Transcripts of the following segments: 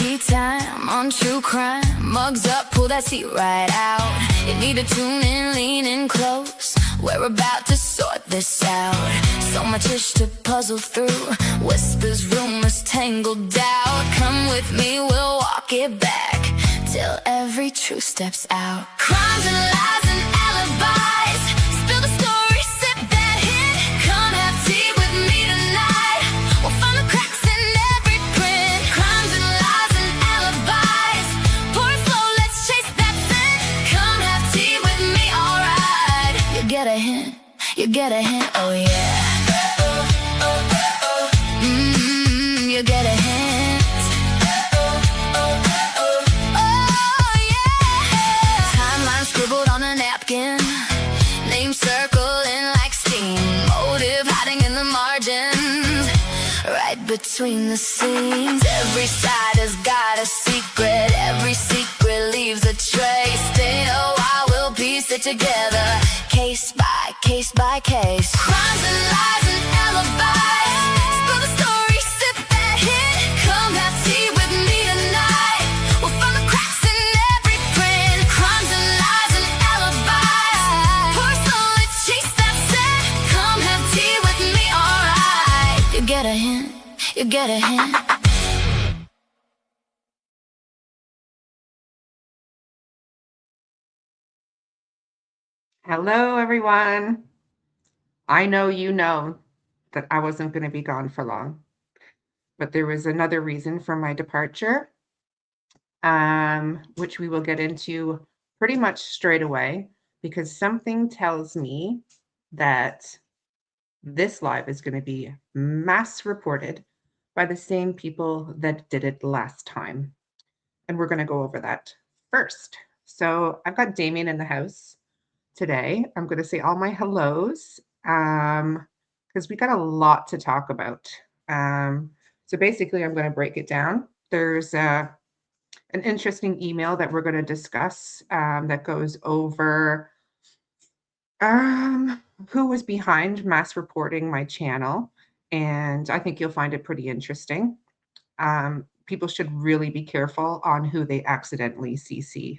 tea time on true crime. Mugs up, pull that seat right out. You need to tune in, lean in close. We're about to sort this out. So much ish to puzzle through. Whispers, rumors, tangled doubt. Come with me, we'll walk it back till every truth steps out. Crimes and lies and alibis. Spill the story, sip that hit. Come have tea with me tonight. We'll find the cracks in every print. Crimes and lies and alibis. Pour it slow, let's chase that sin. Come have tea with me, alright. You get a hint, you get a hint, oh yeah. You get a hint. Scribbled on a napkin, name circling like steam, motive hiding in the margins, right between the scenes. Every side has got a secret, every secret leaves a trace. Stay a while, we'll piece it together, case by case by case. Crimes and lies and alibis. Spill the story, sip that hit. Come have tea with me tonight. We'll find the cracks in every print. Crimes and lies and alibis. Pour slowly, chase that scent. Come have tea with me, alright. You get a hint, you get a hint. Hello, everyone. I know you know that I wasn't going to be gone for long, but there was another reason for my departure, which we will get into pretty much straight away, because something tells me that this live is going to be mass reported by the same people that did it last time. And we're going to go over that first. So I've got Damien in the house today. I'm going to say all my hellos because we got a lot to talk about. So basically, I'm going to break it down. There's an interesting email that we're going to discuss that goes over who was behind mass reporting my channel. And I think you'll find it pretty interesting. People should really be careful on who they accidentally CC.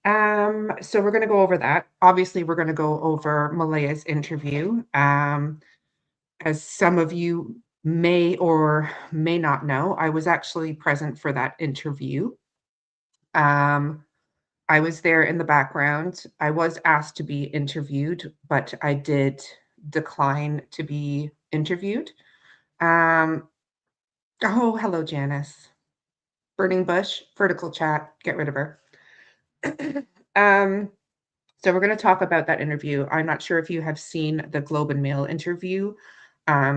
So we're going to go over that. Obviously, we're going to go over Malehya's interview. As some of you may or may not know, I was actually present for that interview. I was there in the background. I was asked to be interviewed, but I did decline to be interviewed. Oh, hello, Janice. Burning Bush, vertical chat, get rid of her. So we're going to talk about that interview. I'm not sure if you have seen the Globe and Mail interview,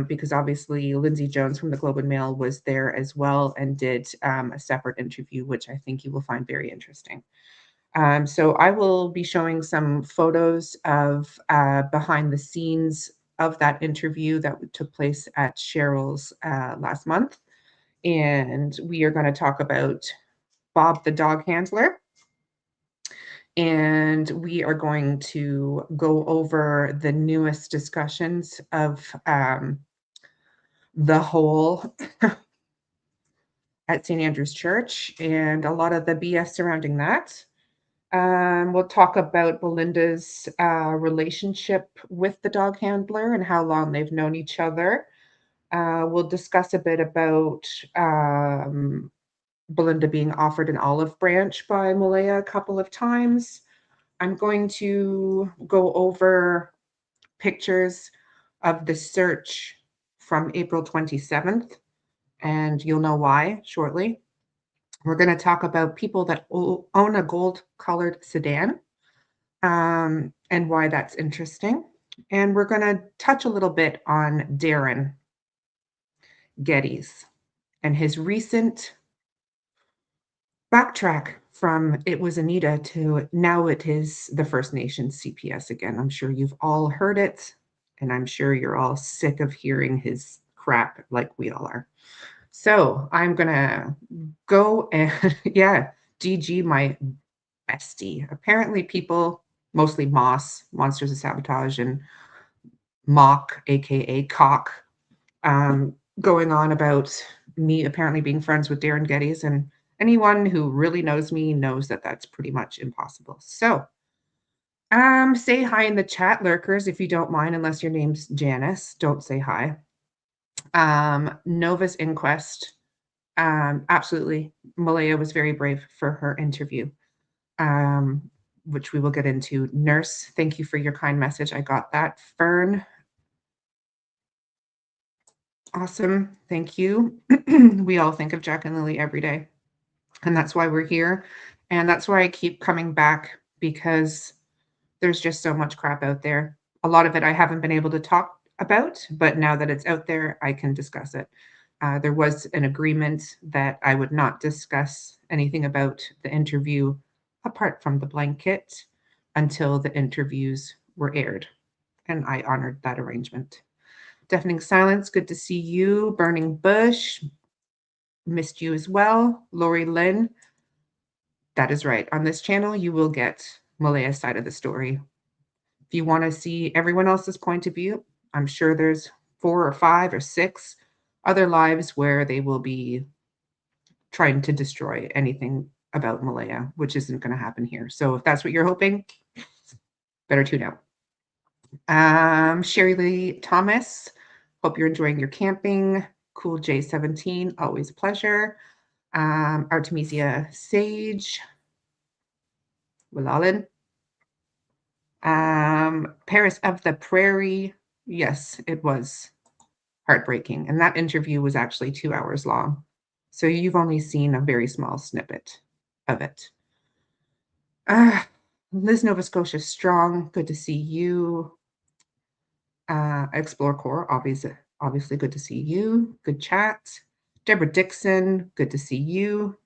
because obviously Lindsay Jones from the Globe and Mail was there as well and did a separate interview, which I think you will find very interesting. So I will be showing some photos of behind the scenes of that interview that took place at Cheryl's last month. And we are going to talk about Bob the dog handler. And we are going to go over the newest discussions of the whole at St. Andrew's Church and a lot of the BS surrounding that. We'll talk about Belynda's relationship with the dog handler and how long they've known each other. We'll discuss a bit about Belynda being offered an olive branch by Malehya a couple of times. I'm going to go over pictures of the search from April 27th, and you'll know why shortly. We're going to talk about people that own a gold-colored sedan and why that's interesting. And we're going to touch a little bit on Darren Geddes and his recent backtrack from it was Anita to now it is the First Nations CPS again. I'm sure you've all heard it, and I'm sure you're all sick of hearing his crap like we all are. So I'm going to go and, yeah, DG, my bestie. Apparently people, mostly Moss, Monsters of Sabotage, and Mock, aka Cock, going on about me apparently being friends with Darren Geddes, and anyone who really knows me knows that that's pretty much impossible. So, say hi in the chat, lurkers, if you don't mind, unless your name's Janice. Don't say hi. Nova's inquest. Absolutely. Malehya was very brave for her interview, which we will get into. Nurse, thank you for your kind message. I got that. Fern, awesome. Thank you. We all think of Jack and Lily every day, and that's why we're here. And that's why I keep coming back, because there's just so much crap out there. A lot of it I haven't been able to talk about, but now that it's out there, I can discuss it. There was an agreement that I would not discuss anything about the interview apart from the blanket until the interviews were aired, and I honored that arrangement. Deafening Silence, good to see you. Burning Bush, missed you as well. Lori Lynn, that is right. On this channel, you will get Malehya's side of the story. If you want to see everyone else's point of view, I'm sure there's 4 or 5 or 6 other lives where they will be trying to destroy anything about Malehya, which isn't going to happen here. So if that's what you're hoping, better tune out. Sherry Lee Thomas, hope you're enjoying your camping. Cool J17, always a pleasure. Artemisia Sage, Willalin. Paris of the Prairie, yes, it was heartbreaking. And that interview was actually 2 hours long. So you've only seen a very small snippet of it. Liz Nova Scotia Strong, good to see you. Explore Core, obviously good to see you. Good chat. Deborah Dixon, good to see you.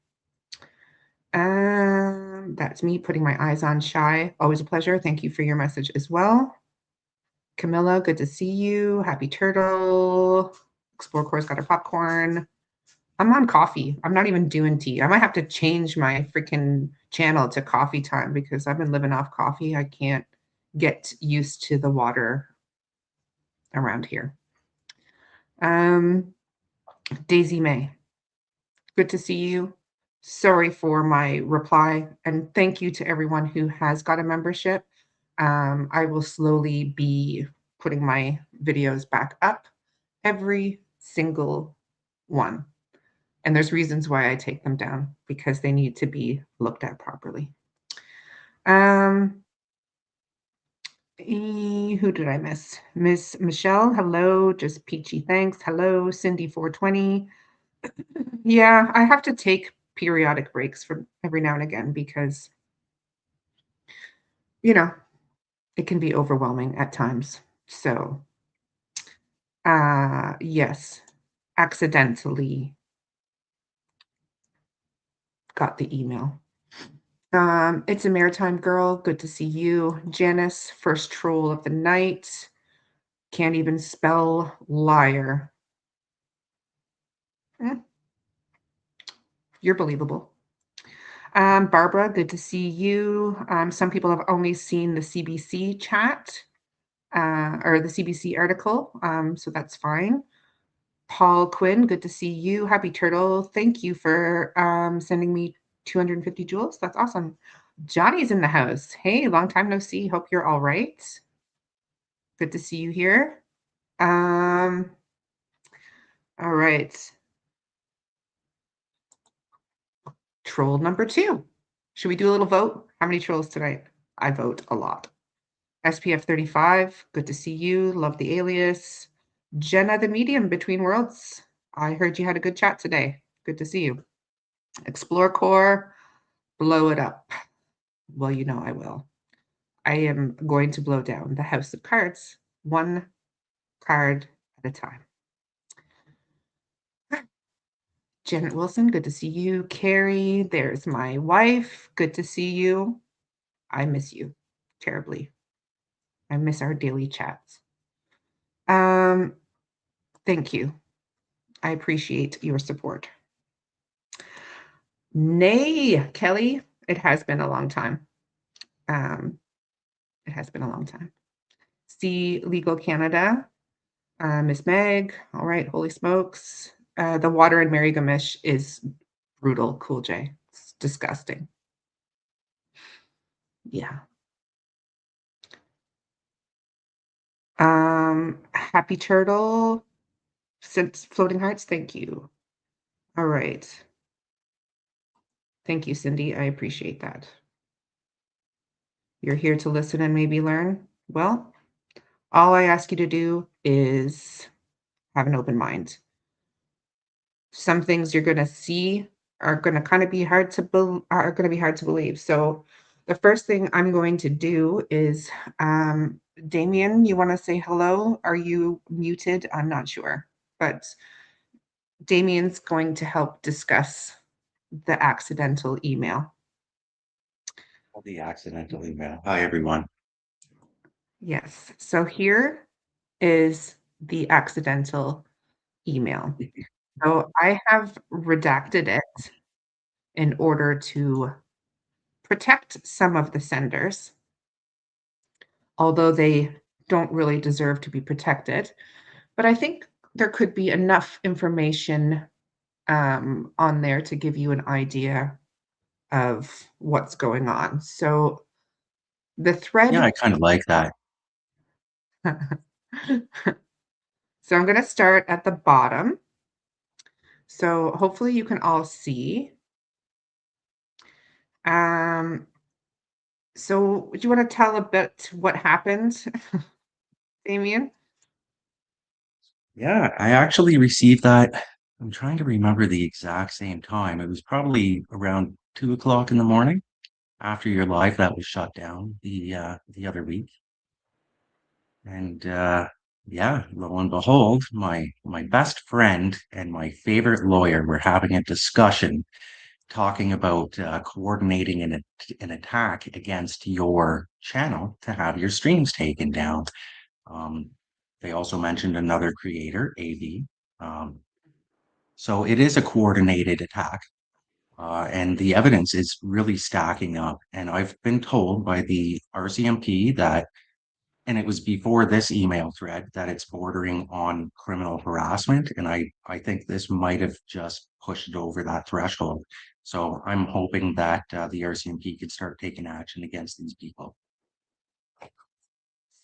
That's me putting my eyes on Shy. Always a pleasure. Thank you for your message as well. Camilla, good to see you. Happy Turtle. Explore Core's got her popcorn. I'm on coffee. I'm not even doing tea. I might have to change my freaking channel to coffee time because I've been living off coffee. I can't get used to the water around here. Daisy May, good to see you. Sorry for my reply, and thank you to everyone who has got a membership. I will slowly be putting my videos back up, every single one. And there's reasons why I take them down, because they need to be looked at properly. Who did I miss? Miss Michelle, hello. Just peachy thanks. Hello. Cindy 420. Yeah, I have to take periodic breaks from every now and again because, you know, it can be overwhelming at times. So, yes, accidentally got the email. It's a Maritime Girl. Good to see you. Janice, first troll of the night. Can't even spell liar. You're believable. Barbara, good to see you. Some people have only seen the CBC chat or the CBC article, so that's fine. Paul Quinn, good to see you. Happy Turtle, thank you for sending me 250 jewels. That's awesome. Johnny's in the house. Hey, long time no see. Hope you're all right. Good to see you here. All right. Troll number 2. Should we do a little vote? How many trolls tonight? I vote a lot. SPF 35, good to see you. Love the alias. Jenna the Medium, Between Worlds. I heard you had a good chat today. Good to see you. Explore Core, blow it up. Well, you know I will. I am going to blow down the House of Cards, one card at a time. Janet Wilson, good to see you. Carrie, there's my wife. Good to see you. I miss you terribly. I miss our daily chats. Thank you. I appreciate your support. Neigh, Kelly, it has been a long time. It has been a long time. See Legal Canada, Miss Meg, all right, holy smokes. The water in Marigamish is brutal, Cool J. It's disgusting. Yeah. Happy Turtle, since Floating Hearts, thank you. All right. Thank you, Cindy. I appreciate that. You're here to listen and maybe learn. Well, all I ask you to do is have an open mind. Some things you're going to see are going to kind of be hard to believe. So the first thing I'm going to do is, Damien, you want to say hello? Are you muted? I'm not sure, but Damien's going to help discuss the accidental email. The accidental email. Hi, everyone. Yes. So here is the accidental email. So I have redacted it in order to protect some of the senders, although they don't really deserve to be protected. But I think there could be enough information on there to give you an idea of what's going on. So the thread. Yeah, I kind of like that. So I'm going to start at the bottom. So hopefully you can all see. So do you want to tell a bit what happened, Damien? Yeah, I actually received that. I'm trying to remember the exact same time. It was probably around 2 o'clock in the morning after your live that was shut down the other week. And yeah, lo and behold, my best friend and my favorite lawyer were having a discussion talking about coordinating an attack against your channel to have your streams taken down. Um, they also mentioned another creator, AV. Um, so it is a coordinated attack, and the evidence is really stacking up. And I've been told by the RCMP that, and it was before this email thread, that it's bordering on criminal harassment. And I think this might have just pushed it over that threshold. So I'm hoping that the RCMP can start taking action against these people.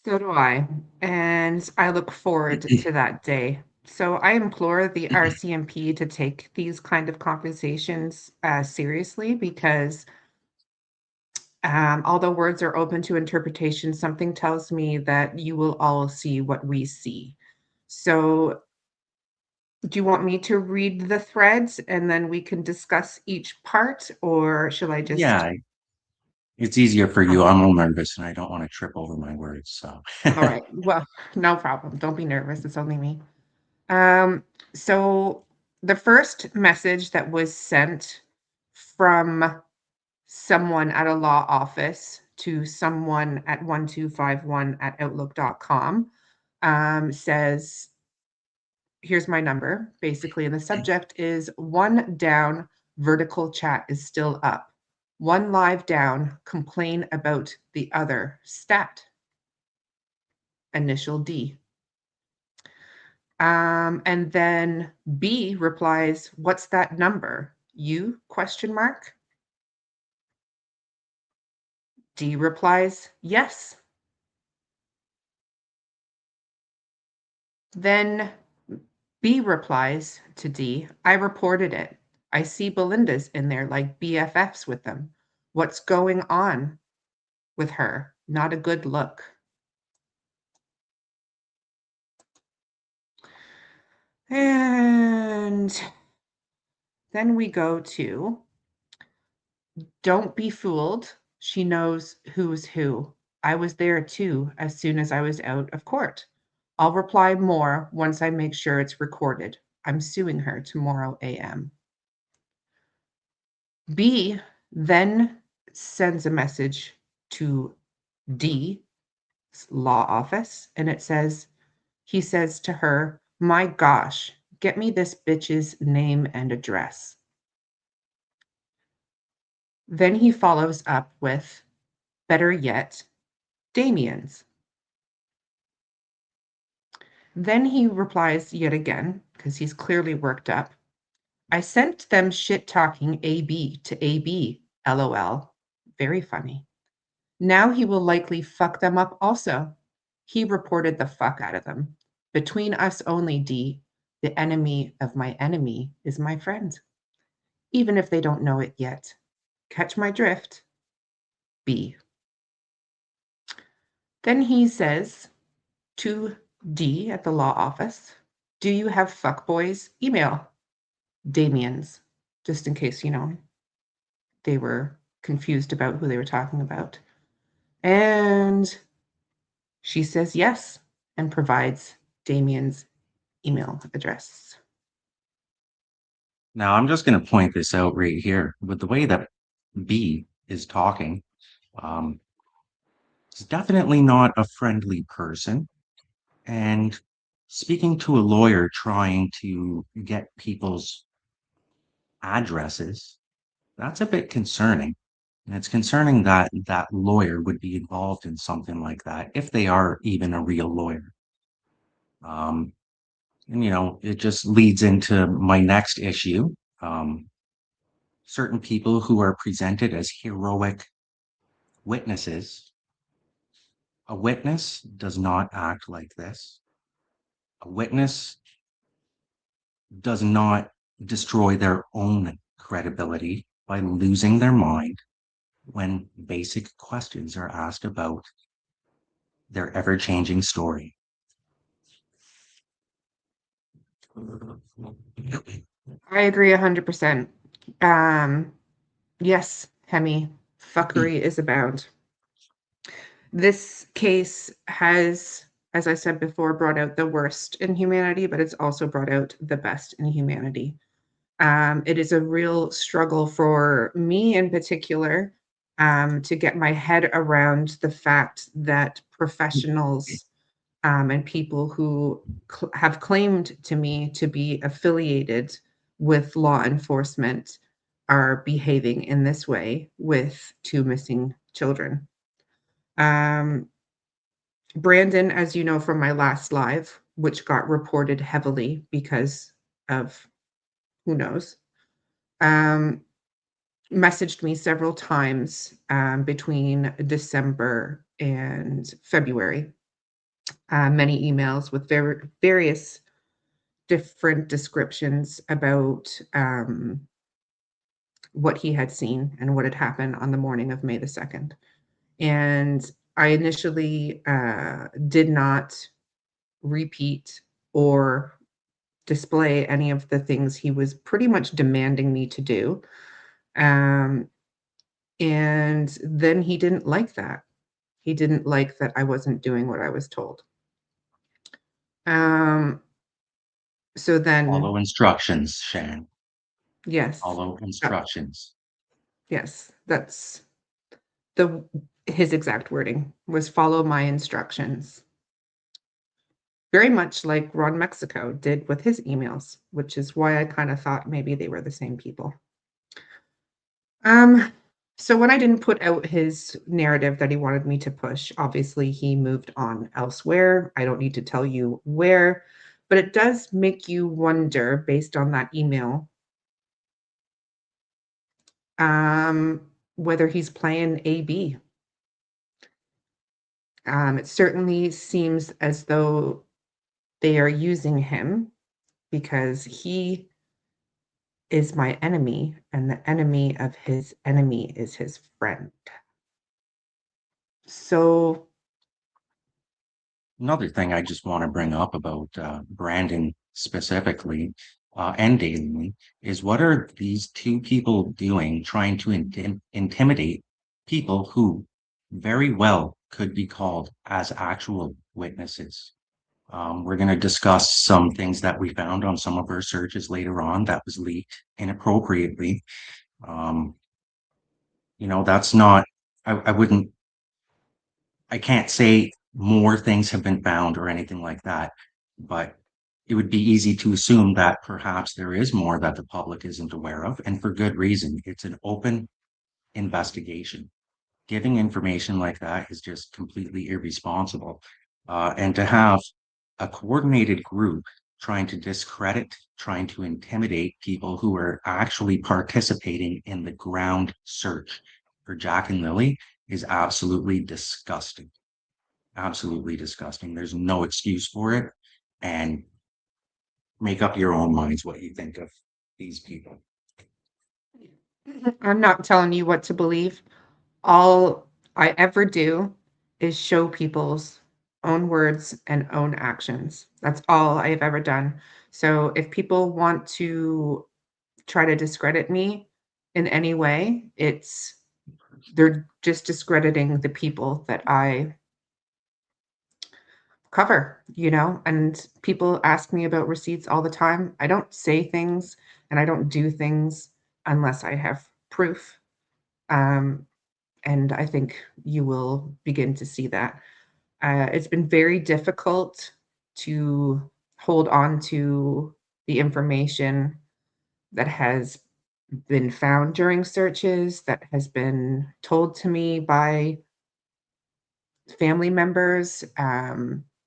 So do I, and I look forward to that day. So I implore the RCMP to take these kind of conversations seriously because although words are open to interpretation, something tells me that you will all see what we see. So do you want me to read the threads and then we can discuss each part, or shall I just? Yeah, it's easier for you. I'm a little nervous and I don't want to trip over my words. So, All right. Well, no problem. Don't be nervous. It's only me. So the first message that was sent from someone at a law office to someone at 1251@outlook.com says, here's my number, basically, and the subject is one down, vertical chat is still up. One live down, complain about the other, stat. Initial D. And then B replies, what's that number? You, question mark. D replies, yes. Then B replies to D, I reported it. I see Belynda's in there like BFFs with them. What's going on with her? Not a good look. And then we go to, don't be fooled. She knows who's who. I was there too as soon as I was out of court. I'll reply more once I make sure it's recorded. I'm suing her tomorrow AM. B then sends a message to D's law office, and it says, he says to her, my gosh, get me this bitch's name and address. Then he follows up with, better yet, Damien's. Then he replies yet again, because he's clearly worked up. I sent them shit talking AB to AB, LOL. Very funny. Now he will likely fuck them up also. He reported the fuck out of them. Between us only, D, the enemy of my enemy is my friend. Even if they don't know it yet. Catch my drift? B. Then he says to D at the law office, do you have fuckboys? Email Damien's, just in case, they were confused about who they were talking about. And she says yes and provides Damien's email address. Now, I'm just going to point this out right here. With the way that B is talking, um, it's definitely not a friendly person. And speaking to a lawyer trying to get people's addresses, that's a bit concerning. And it's concerning that that lawyer would be involved in something like that, if they are even a real lawyer. Um, and, it just leads into my next issue. Certain people who are presented as heroic witnesses. A witness does not act like this. A witness does not destroy their own credibility by losing their mind when basic questions are asked about their ever-changing story. I agree 100%. Yes, Hemi, fuckery is abound. This case has, as I said before, brought out the worst in humanity, but it's also brought out the best in humanity. It is a real struggle for me in particular to get my head around the fact that professionals and people who have claimed to me to be affiliated with law enforcement are behaving in this way with two missing children. Brandon, as you know from my last live, which got reported heavily because of who knows, messaged me several times between December and February. Many emails with various different descriptions about what he had seen and what had happened on the morning of May the 2nd. And I initially did not repeat or display any of the things he was pretty much demanding me to do. And then he didn't like that. He didn't like that I wasn't doing what I was told. So then, Follow instructions, Shan. yes, Follow instructions. yes, that's his exact wording was follow my instructions. Very much like Ron Mexico did with his emails, which is why I kind of thought maybe they were the same people. So when I didn't put out his narrative that he wanted me to push, obviously he moved on elsewhere. I don't need to tell you where, but it does make you wonder, based on that email, whether he's playing AB. It certainly seems as though they are using him because he is my enemy, and the enemy of his enemy is his friend. So Another thing I just want to bring up about Brandon specifically and Daily is what are these two people doing trying to intimidate people who very well could be called as actual witnesses? We're going to discuss some things that we found on some of our searches later on that was leaked inappropriately. That's not, I wouldn't, I can't say more things have been found or anything like that, but it would be easy to assume that perhaps there is more that the public isn't aware of, and for good reason. It's an open investigation. Giving information like that is just completely irresponsible. And to have a coordinated group trying to discredit, trying to intimidate people who are actually participating in the ground search for Jack and Lily is absolutely disgusting. Absolutely disgusting. There's no excuse for it. And make up your own minds what you think of these people. I'm not telling you what to believe. All I ever do is show people's own words and own actions. That's all I've ever done. So if people want to try to discredit me in any way, they're just discrediting the people that I cover, and people ask me about receipts all the time. I don't say things and I don't do things unless I have proof. Um, and I think you will begin to see that. It's been very difficult to hold on to the information that has been found during searches, that has been told to me by family members,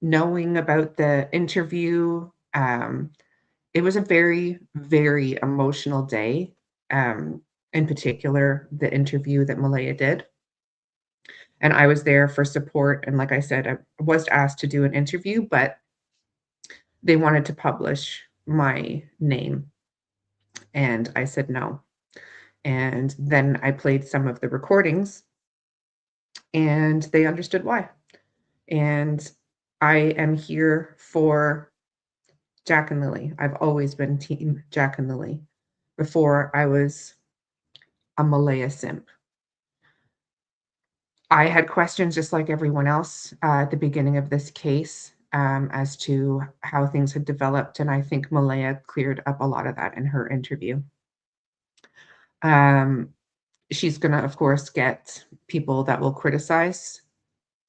knowing about the interview. It was a very, very emotional day. In particular, the interview that Malehya did. And I was there for support. And like I said, I was asked to do an interview, but they wanted to publish my name. And I said no. And then I played some of the recordings and they understood why. And I am here for Jack and Lily. I've always been team Jack and Lily before I was a Malehya simp. I had questions just like everyone else at the beginning of this case as to how things had developed, and I think Malehya cleared up a lot of that in her interview. She's going to, of course, get people that will criticize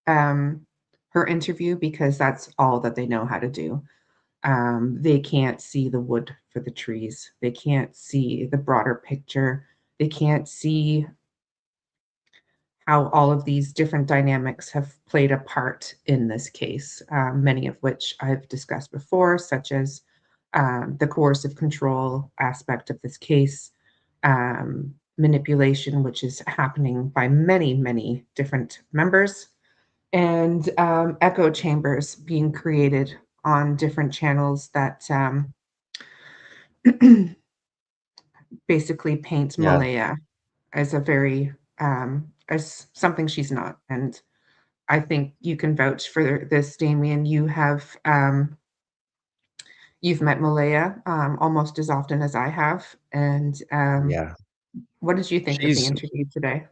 her interview because that's all that they know how to do. They can't see the wood for the trees. They can't see the broader picture. They can't see how all of these different dynamics have played a part in this case, many of which I've discussed before, such as the coercive control aspect of this case, manipulation, which is happening by many, many different members, and echo chambers being created on different channels that basically paint Yeah, Malehya as a very as something she's not. And I think you can vouch for this, Damien. You've met Malehya almost as often as I have. And yeah. what did you think of the She's interview today?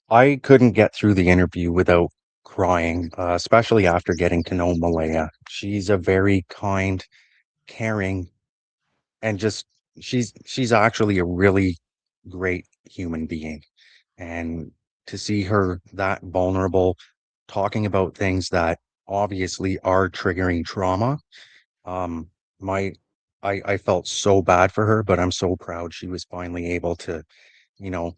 I couldn't get through the interview without crying, especially after getting to know Malaya. She's a very kind, caring, and just she's actually a really great human being. And to see her that vulnerable, talking about things that obviously are triggering trauma, um, my I felt so bad for her, but I'm so proud she was finally able to, you know,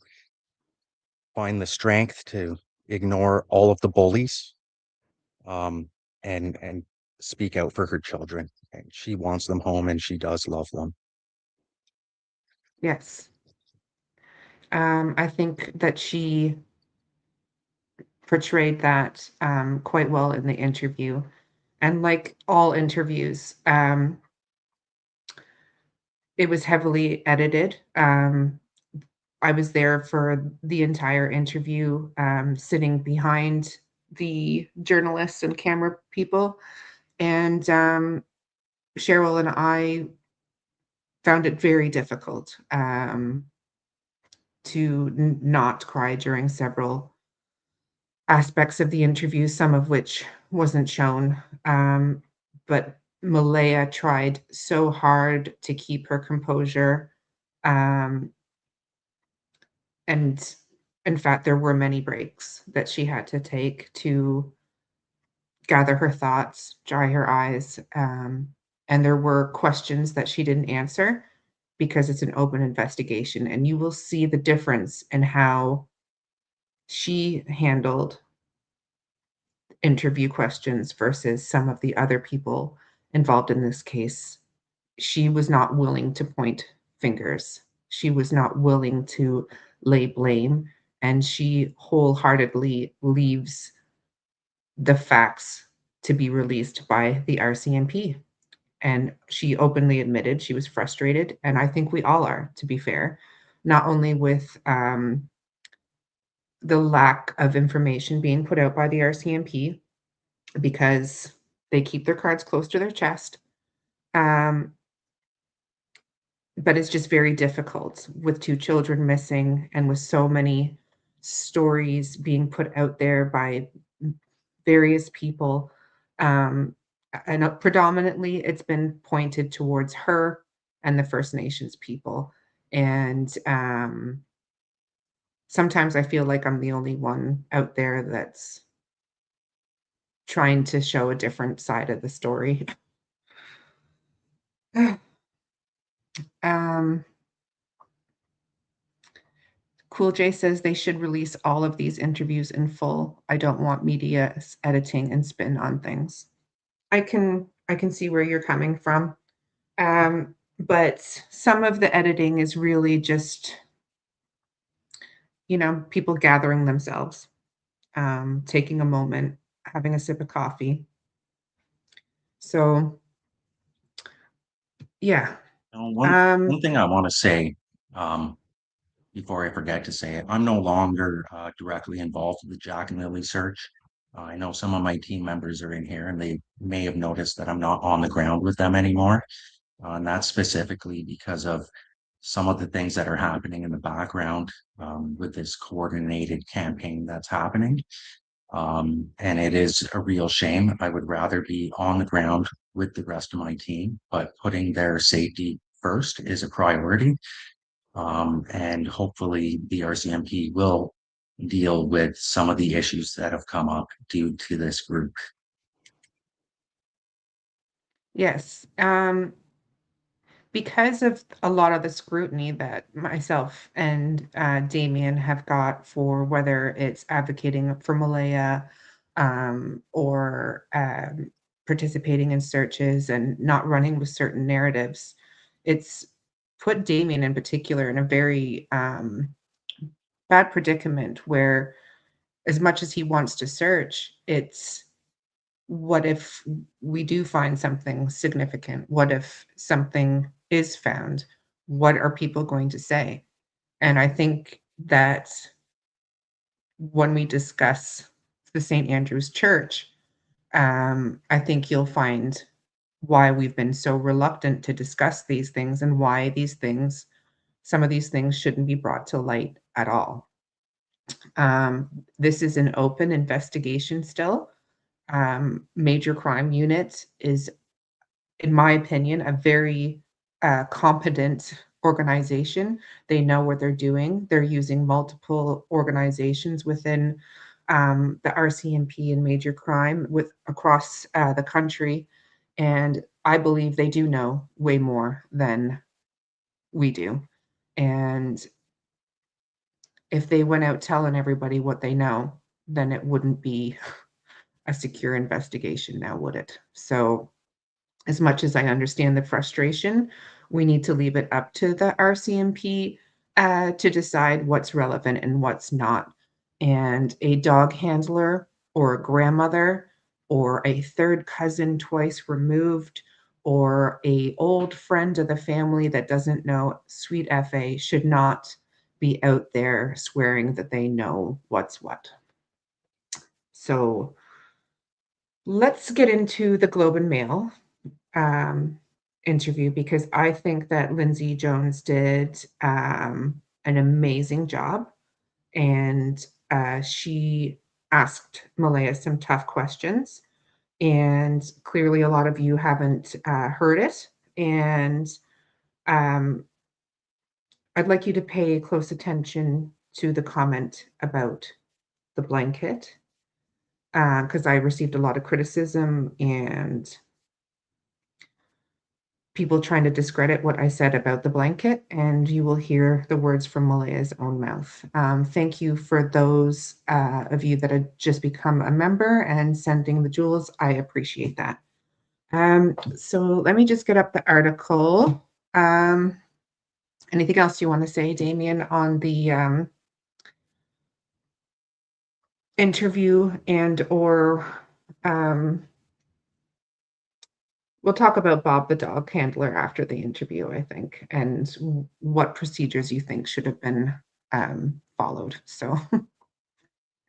find the strength to ignore all of the bullies, um, and speak out for her children. And she wants them home, and she does love them. Yes. I think that she portrayed that quite well in the interview. And like all interviews, it was heavily edited. I was there for the entire interview, sitting behind the journalists and camera people. And Cheryl and I found it very difficult to not cry during several aspects of the interview, some of which wasn't shown. But Malehya tried so hard to keep her composure. Um, and in fact, there were many breaks that she had to take to gather her thoughts, dry her eyes. And there were questions that she didn't answer because it's an open investigation. And you will see the difference in how she handled interview questions versus some of the other people involved in this case, she was not willing to point fingers. She was not willing to lay blame, and she wholeheartedly leaves the facts to be released by the RCMP. And she openly admitted she was frustrated, and I think we all are, to be fair, not only with the lack of information being put out by the RCMP because they keep their cards close to their chest. But it's just very difficult with 2 children missing and with so many stories being put out there by various people. And predominantly, it's been pointed towards her and the First Nations people. And sometimes I feel like I'm the only one out there that's trying to show a different side of the story. Cool J says they should release all of these interviews in full. I don't want media editing and spin on things. I can see where you're coming from. But some of the editing is really just, people gathering themselves, taking a moment, having a sip of coffee. So, yeah. One thing I want to say, before I forget to say it, I'm no longer directly involved with the Jack and Lily search. I know some of my team members are in here and they may have noticed that I'm not on the ground with them anymore. And that's specifically because of some of the things that are happening in the background with this coordinated campaign that's happening. And it is a real shame. I would rather be on the ground with the rest of my team, but putting their safety first is a priority. And hopefully the RCMP will deal with some of the issues that have come up due to this group. Yes. Because of a lot of the scrutiny that myself and Damien have got for whether it's advocating for Malehya or participating in searches and not running with certain narratives, it's put Damien in particular in a very bad predicament where, as much as he wants to search, it's what if we do find something significant? What if something is found? What are people going to say? And I think that when we discuss the St. Andrew's Church, I think you'll find why we've been so reluctant to discuss these things and why some of these things shouldn't be brought to light at all. This is an open investigation still. Major Crime Unit is, in my opinion, a very competent organization. They know what they're doing. They're using multiple organizations within the RCMP and major crime across the country. And I believe they do know way more than we do. And if they went out telling everybody what they know, then it wouldn't be a secure investigation now, would it? So as much as I understand the frustration, we need to leave it up to the RCMP to decide what's relevant and what's not. And a dog handler or a grandmother or a third cousin twice removed or a old friend of the family that doesn't know sweet FA should not be out there swearing that they know what's what. So let's get into the Globe and Mail interview, because I think that Lindsay Jones did an amazing job, and she asked Malehya some tough questions, and clearly a lot of you haven't heard it, and I'd like you to pay close attention to the comment about the blanket, because I received a lot of criticism and people trying to discredit what I said about the blanket, and you will hear the words from Malehya's own mouth. Thank you for those of you that have just become a member and sending the jewels. I appreciate that. So let me just get up the article. Anything else you want to say, Damien, on the interview and or we'll talk about Bob the dog handler after the interview, I think, and what procedures you think should have been followed. So,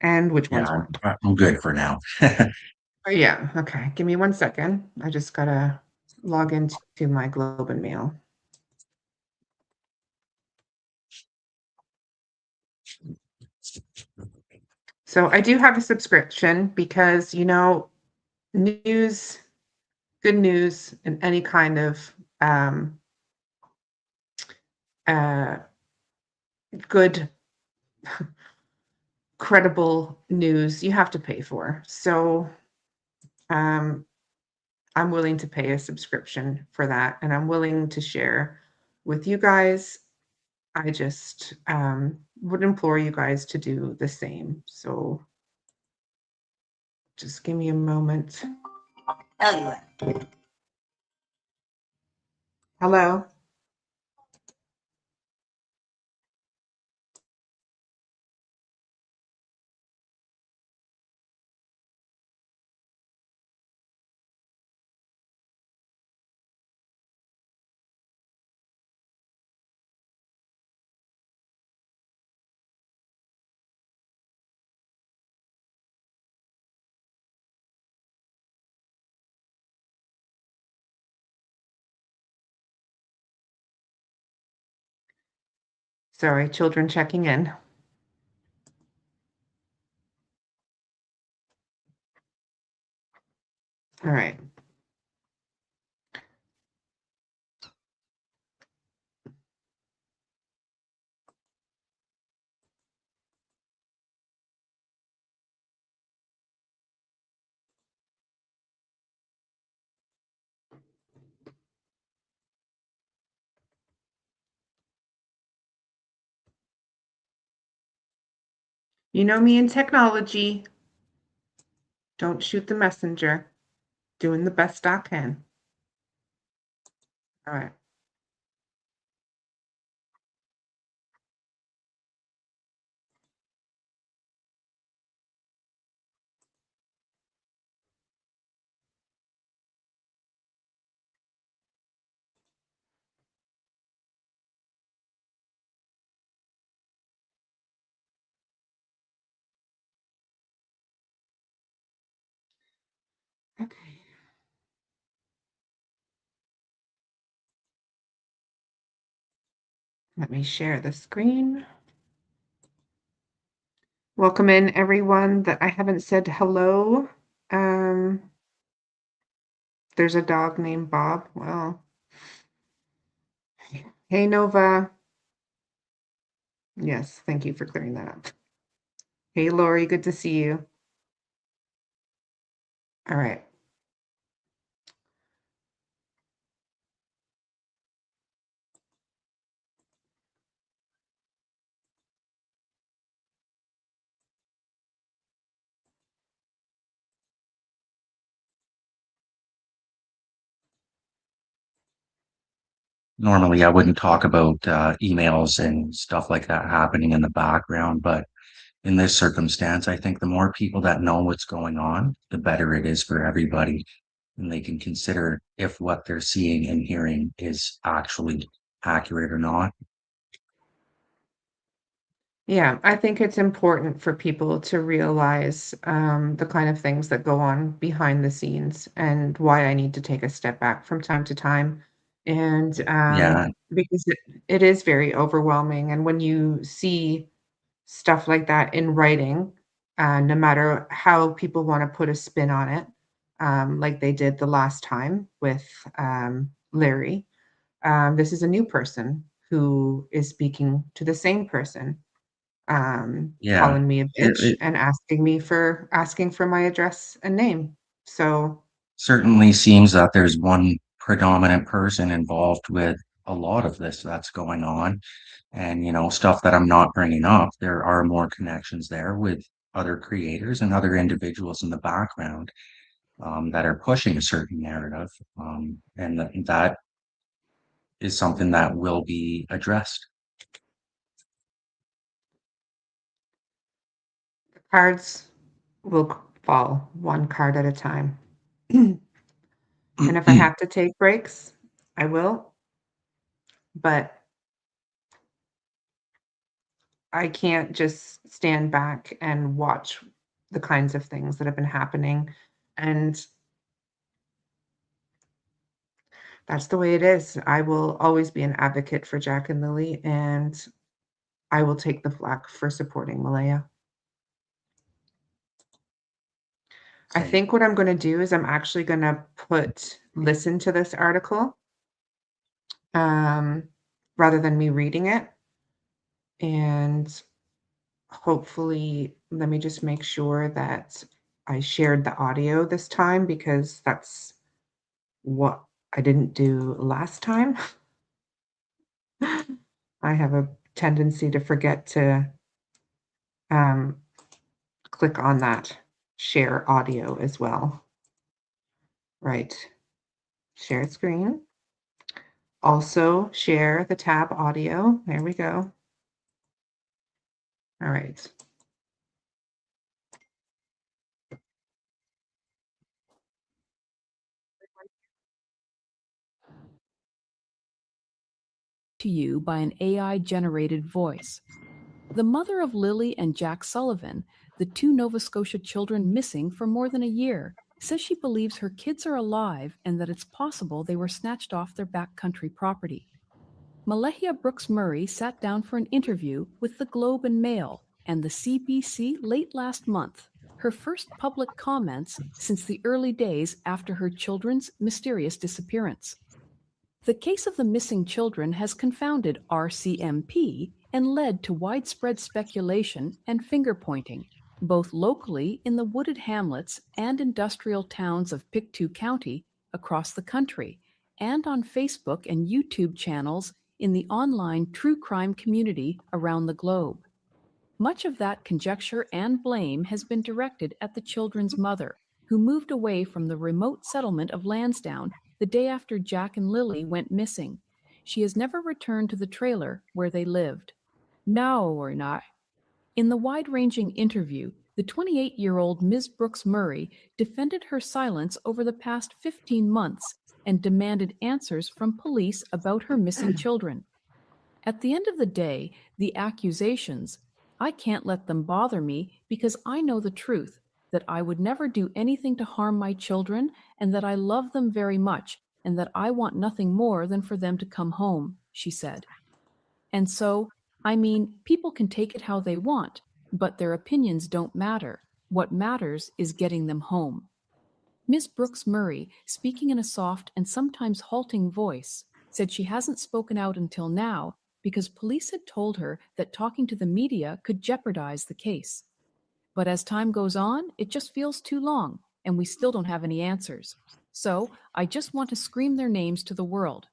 and which ones Yeah, weren't. I'm good for now. Oh, yeah, okay. Give me 1 second. I just gotta log into my Globe and Mail. So I do have a subscription because, you know, news, good news, and any kind of good, credible news, you have to pay for. So I'm willing to pay a subscription for that, and I'm willing to share with you guys. I just would implore you guys to do the same. So just give me a moment. Hello. Sorry, children checking in. All right. You know me in technology. Don't shoot the messenger. Doing the best I can. All right. Okay. Let me share the screen. Welcome in everyone that I haven't said hello. There's a dog named Bob. Well, hey Nova. Yes, thank you for clearing that up. Hey Lori, good to see you. All right. Normally, I wouldn't talk about emails and stuff like that happening in the background, but in this circumstance, I think the more people that know what's going on, the better it is for everybody. And they can consider if what they're seeing and hearing is actually accurate or not. Yeah, I think it's important for people to realize the kind of things that go on behind the scenes and why I need to take a step back from time to time. And Yeah, because it is very overwhelming. And when you see stuff like that in writing, no matter how people want to put a spin on it, like they did the last time with Larry, this is a new person who is speaking to the same person, yeah. calling me a It, bitch it and asking for my address and name. So certainly seems that there's one predominant person involved with a lot of this that's going on. And, stuff that I'm not bringing up, there are more connections there with other creators and other individuals in the background that are pushing a certain narrative. And that is something that will be addressed. Cards will fall one card at a time. And if I have to take breaks, I will. But I can't just stand back and watch the kinds of things that have been happening. And that's the way it is. I will always be an advocate for Jack and Lily, and I will take the flak for supporting Malehya. I Same. think what I'm going to do is I'm actually going to listen to this article rather than me reading it. And hopefully, let me just make sure that I shared the audio this time, because that's what I didn't do last time. I have a tendency to forget to click on that share audio as well. Right. Share screen. Also share the tab audio. There we go. All right. To you by an AI-generated voice. The mother of Lily and Jack Sullivan, the two Nova Scotia children missing for more than a year, says she believes her kids are alive and that it's possible they were snatched off their backcountry property. Malehya Brooks-Murray sat down for an interview with the Globe and Mail and the CBC late last month, her first public comments since the early days after her children's mysterious disappearance. The case of the missing children has confounded RCMP and led to widespread speculation and finger-pointing, both locally in the wooded hamlets and industrial towns of Pictou County across the country, and on Facebook and YouTube channels in the online true crime community around the globe. Much of that conjecture and blame has been directed at the children's mother, who moved away from the remote settlement of Lansdowne the day after Jack and Lily went missing. She has never returned to the trailer where they lived. No, or not. In the wide-ranging interview, the 28-year-old Ms. Brooks-Murray defended her silence over the past 15 months and demanded answers from police about her missing children. At the end of the day, the accusations, I can't let them bother me because I know the truth, that I would never do anything to harm my children and that I love them very much and that I want nothing more than for them to come home, she said. And so, I mean, people can take it how they want, but their opinions don't matter. What matters is getting them home. Ms. Brooks-Murray, speaking in a soft and sometimes halting voice, said she hasn't spoken out until now because police had told her that talking to the media could jeopardize the case. But as time goes on, it just feels too long, and we still don't have any answers. So I just want to scream their names to the world.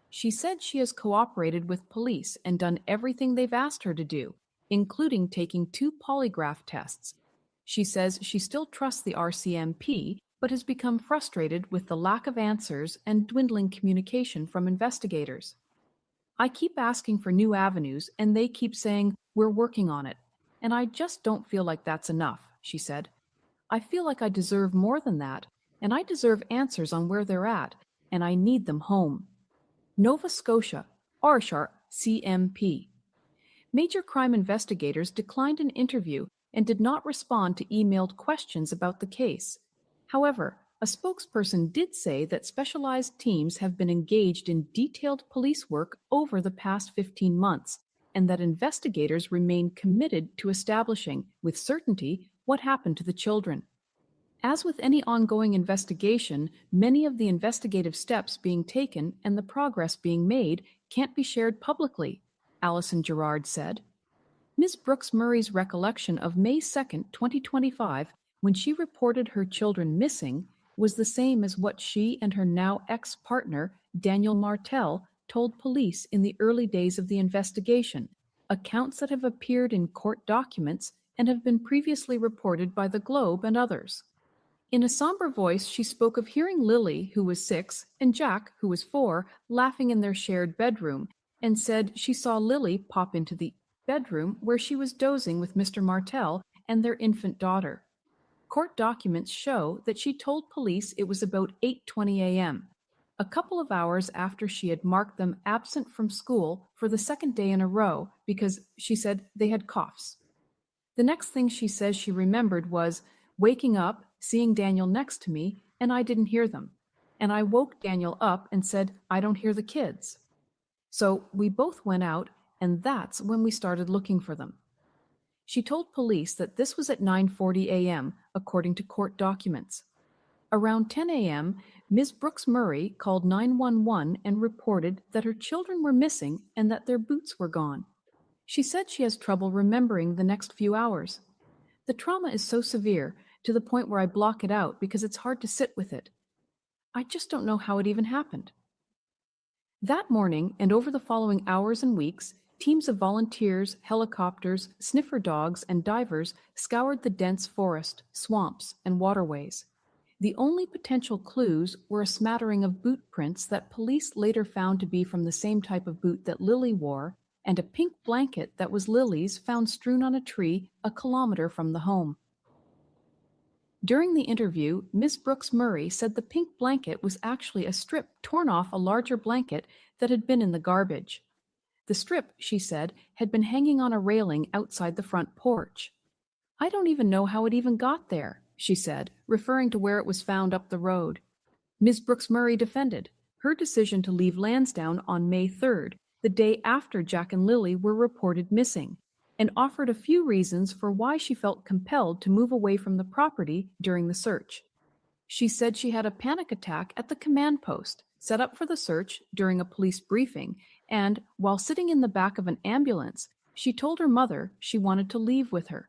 She said she has cooperated with police and done everything they've asked her to do, including taking 2 polygraph tests. She says she still trusts the RCMP, but has become frustrated with the lack of answers and dwindling communication from investigators. I keep asking for new avenues, and they keep saying, we're working on it. And I just don't feel like that's enough, she said. I feel like I deserve more than that, and I deserve answers on where they're at, and I need them home. Nova Scotia, RCMP. Major crime investigators declined an interview and did not respond to emailed questions about the case. However, a spokesperson did say that specialized teams have been engaged in detailed police work over the past 15 months, and that investigators remain committed to establishing, with certainty, what happened to the children. As with any ongoing investigation, many of the investigative steps being taken and the progress being made can't be shared publicly, Alison Gerard said. Ms. Brooks-Murray's recollection of May 2, 2025, when she reported her children missing, was the same as what she and her now ex-partner, Daniel Martel, told police in the early days of the investigation, accounts that have appeared in court documents and have been previously reported by the Globe and others. In a somber voice, she spoke of hearing Lilly, who was 6, and Jack, who was 4, laughing in their shared bedroom, and said she saw Lilly pop into the bedroom where she was dozing with Mr. Martel and their infant daughter. Court documents show that she told police it was about 8:20 a.m., a couple of hours after she had marked them absent from school for the second day in a row because she said they had coughs. The next thing she says she remembered was waking up, seeing Daniel next to me, and I didn't hear them. And I woke Daniel up and said, "I don't hear the kids." So we both went out, and that's when we started looking for them. She told police that this was at 9:40 a.m., according to court documents. Around 10 a.m., Ms. Brooks-Murray called 911 and reported that her children were missing and that their boots were gone. She said she has trouble remembering the next few hours. The trauma is so severe to the point where I block it out because it's hard to sit with it. I just don't know how it even happened. That morning and over the following hours and weeks, teams of volunteers, helicopters, sniffer dogs, and divers scoured the dense forest, swamps, and waterways. The only potential clues were a smattering of boot prints that police later found to be from the same type of boot that Lilly wore, and a pink blanket that was Lilly's found strewn on a tree a kilometer from the home. During the interview, Ms. Brooks-Murray said the pink blanket was actually a strip torn off a larger blanket that had been in the garbage. The strip, she said, had been hanging on a railing outside the front porch. "I don't even know how it even got there," she said, referring to where it was found up the road. Ms. Brooks-Murray defended her decision to leave Lansdowne on May 3rd, the day after Jack and Lilly were reported missing, and offered a few reasons for why she felt compelled to move away from the property during the search. She said she had a panic attack at the command post, set up for the search during a police briefing, and, while sitting in the back of an ambulance, she told her mother she wanted to leave with her.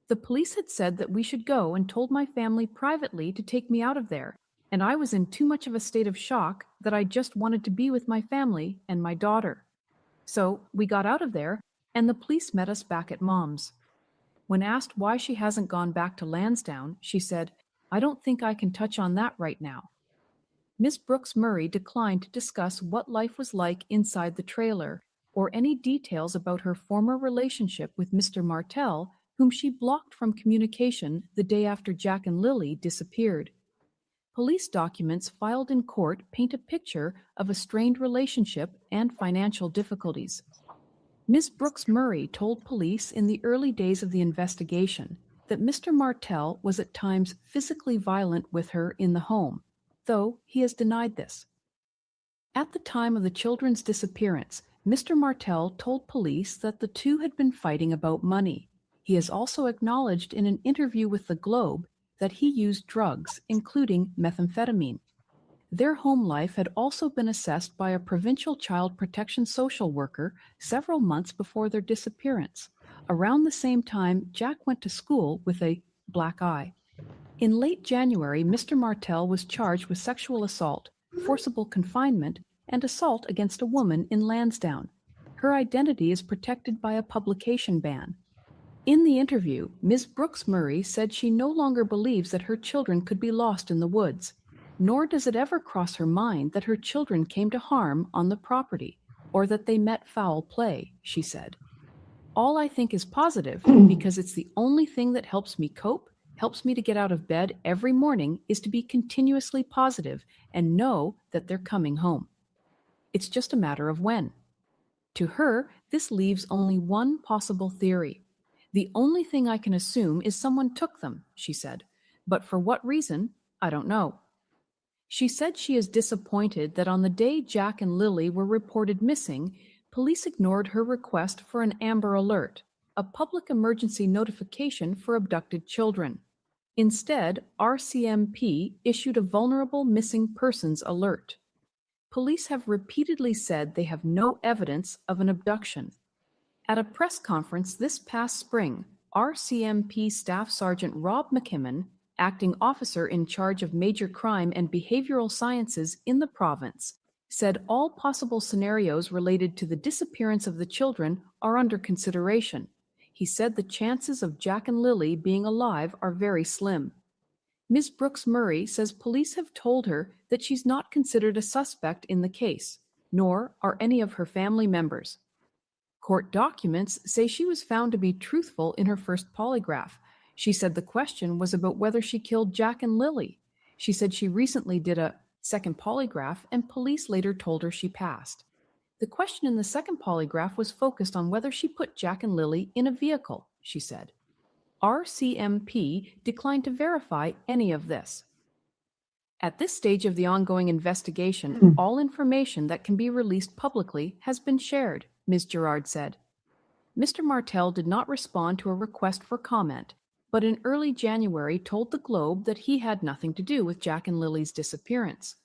"The police had said that we should go and told my family privately to take me out of there, and I was in too much of a state of shock that I just wanted to be with my family and my daughter. So we got out of there, and the police met us back at Mom's." When asked why she hasn't gone back to Lansdowne, she said, "I don't think I can touch on that right now." Ms. Brooks-Murray declined to discuss what life was like inside the trailer or any details about her former relationship with Mr. Martel, whom she blocked from communication the day after Jack and Lilly disappeared. Police documents filed in court paint a picture of a strained relationship and financial difficulties. Ms. Brooks-Murray told police in the early days of the investigation that Mr. Martel was at times physically violent with her in the home, though he has denied this. At the time of the children's disappearance, Mr. Martel told police that the two had been fighting about money. He has also acknowledged in an interview with the Globe that he used drugs, including methamphetamine. Their home life had also been assessed by a provincial child protection social worker several months before their disappearance, around the same time Jack went to school with a black eye. In late January, Mr. Martel was charged with sexual assault, forcible confinement, and assault against a woman in Lansdowne. Her identity is protected by a publication ban. In the interview, Ms. Brooks-Murray said she no longer believes that her children could be lost in the woods, nor does it ever cross her mind that her children came to harm on the property, or that they met foul play, she said. "All I think is positive, because it's the only thing that helps me cope, helps me to get out of bed every morning, is to be continuously positive and know that they're coming home. It's just a matter of when." To her, this leaves only one possible theory. "The only thing I can assume is someone took them," she said. "But for what reason, I don't know." She said she is disappointed that on the day Jack and Lilly were reported missing, police ignored her request for an Amber Alert, a public emergency notification for abducted children. Instead, RCMP issued a vulnerable missing persons alert. Police have repeatedly said they have no evidence of an abduction. At a press conference this past spring, RCMP Staff Sergeant Rob McKimmon, acting officer in charge of major crime and behavioral sciences in the province, said all possible scenarios related to the disappearance of the children are under consideration. He said the chances of Jack and Lily being alive are very slim. Ms. Brooks-Murray says police have told her that she's not considered a suspect in the case, nor are any of her family members. Court documents say she was found to be truthful in her first polygraph. She said the question was about whether she killed Jack and Lily. She said she recently did a second polygraph and police later told her she passed. The question in the second polygraph was focused on whether she put Jack and Lily in a vehicle, she said. RCMP declined to verify any of this. At this stage of the ongoing investigation, all information that can be released publicly has been shared, Ms. Gerard said. Mr. Martel did not respond to a request for comment, but in early January told the Globe that he had nothing to do with Jack and Lily's disappearance.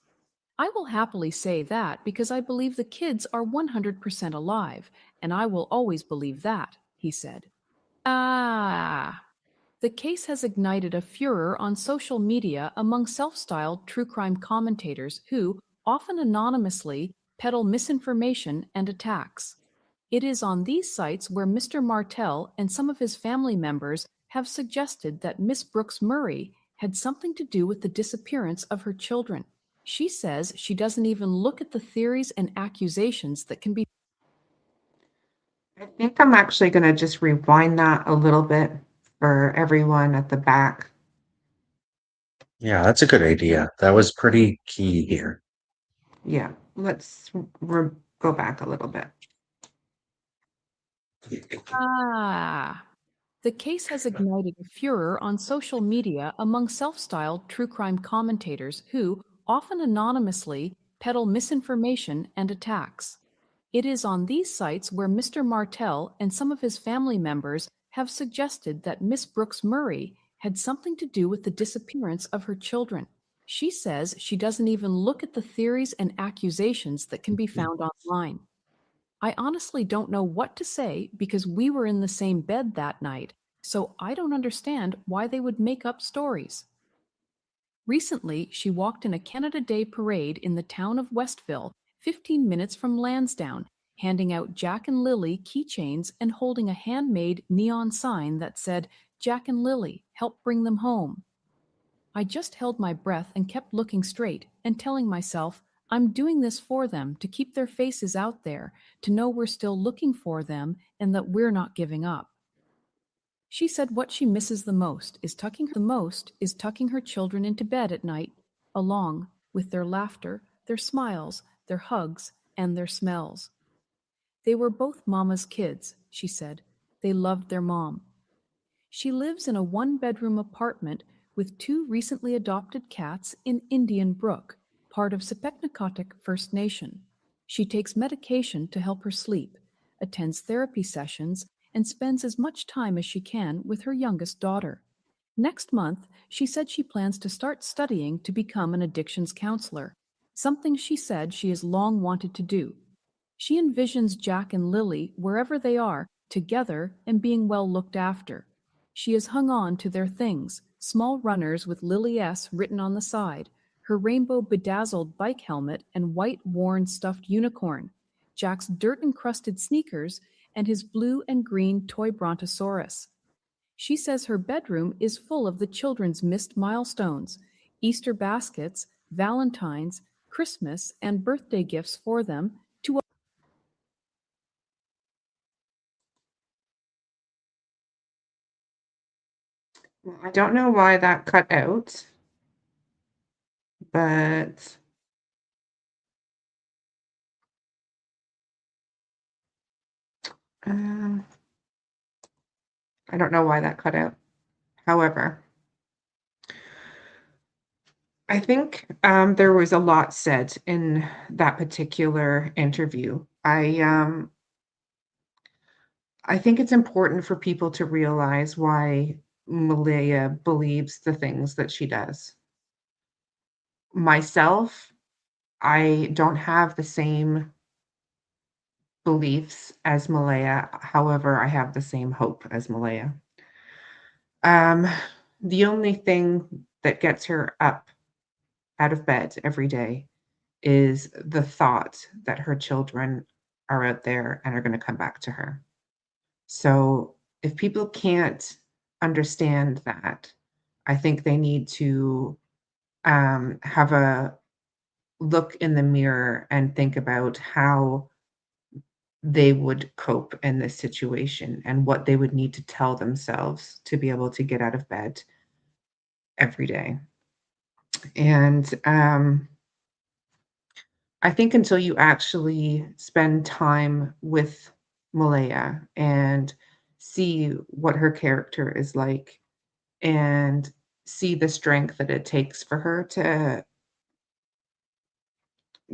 I will happily say that because I believe the kids are 100% alive, and I will always believe that, he said. The case has ignited a furor on social media among self-styled true crime commentators who, often anonymously, peddle misinformation and attacks. It is on these sites where Mr. Martel and some of his family members have suggested that Miss Brooks-Murray had something to do with the disappearance of her children. She says she doesn't even look at the theories and accusations that can be. I think I'm actually going to just rewind that a little bit for everyone at the back. Yeah, that's a good idea. That was pretty key here. Yeah, let's go back a little bit. The case has ignited a furor on social media among self-styled true crime commentators who, often anonymously, peddle misinformation and attacks. It is on these sites where Mr. Martel and some of his family members have suggested that Miss Brooks-Murray had something to do with the disappearance of her children. She says she doesn't even look at the theories and accusations that can be found online. I honestly don't know what to say because we were in the same bed that night, so I don't understand why they would make up stories. Recently, she walked in a Canada Day parade in the town of Westville, 15 minutes from Lansdowne, handing out Jack and Lily keychains and holding a handmade neon sign that said, "Jack and Lily, help bring them home." I just held my breath and kept looking straight and telling myself, I'm doing this for them to keep their faces out there, to know we're still looking for them and that we're not giving up. She said what she misses the most is tucking her children into bed at night, along with their laughter, their smiles, their hugs, and their smells. They were both Mama's kids, she said. They loved their mom. She lives in a one-bedroom apartment with 2 recently adopted cats in Indian Brook, part of Sepeknikotek First Nation. She takes medication to help her sleep, attends therapy sessions, and spends as much time as she can with her youngest daughter. Next month, she said she plans to start studying to become an addictions counselor, something she said she has long wanted to do. She envisions Jack and Lily, wherever they are, together and being well looked after. She has hung on to their things, small runners with LILLY'S written on the side, her rainbow bedazzled bike helmet and white worn stuffed unicorn, Jack's dirt-encrusted sneakers, and his blue and green toy brontosaurus. She says her bedroom is full of the children's missed milestones, Easter baskets, Valentine's, Christmas, and birthday gifts for them to. Well, I don't know why that cut out, but I don't know why that cut out. However, I think there was a lot said in that particular interview. I think it's important for people to realize why Malehya believes the things that she does. Myself, I don't have the same beliefs as Malehya. However, I have the same hope as Malehya. the only thing that gets her up out of bed every day is the thought that her children are out there and are going to come back to her. So if people can't understand that, I think they need to have a look in the mirror and think about how they would cope in this situation and what they would need to tell themselves to be able to get out of bed every day. And I think until you actually spend time with Malehya and see what her character is like and see the strength that it takes for her to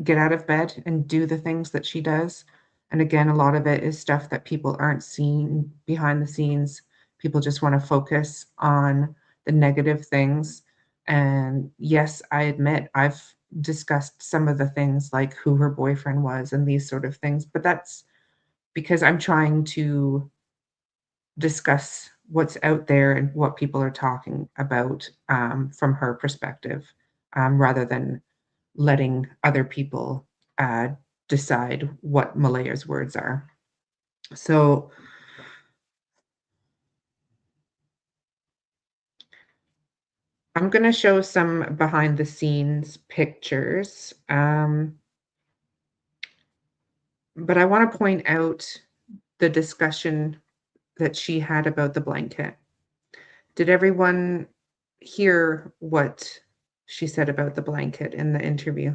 get out of bed and do the things that she does. And again, a lot of it is stuff that people aren't seeing behind the scenes. People just want to focus on the negative things. And yes, I admit I've discussed some of the things like who her boyfriend was and these sort of things, but that's because I'm trying to discuss what's out there and what people are talking about from her perspective, rather than letting other people decide what Malehya's words are. So I'm going to show some behind the scenes pictures, but I want to point out the discussion that she had about the blanket. Did everyone hear what she said about the blanket in the interview?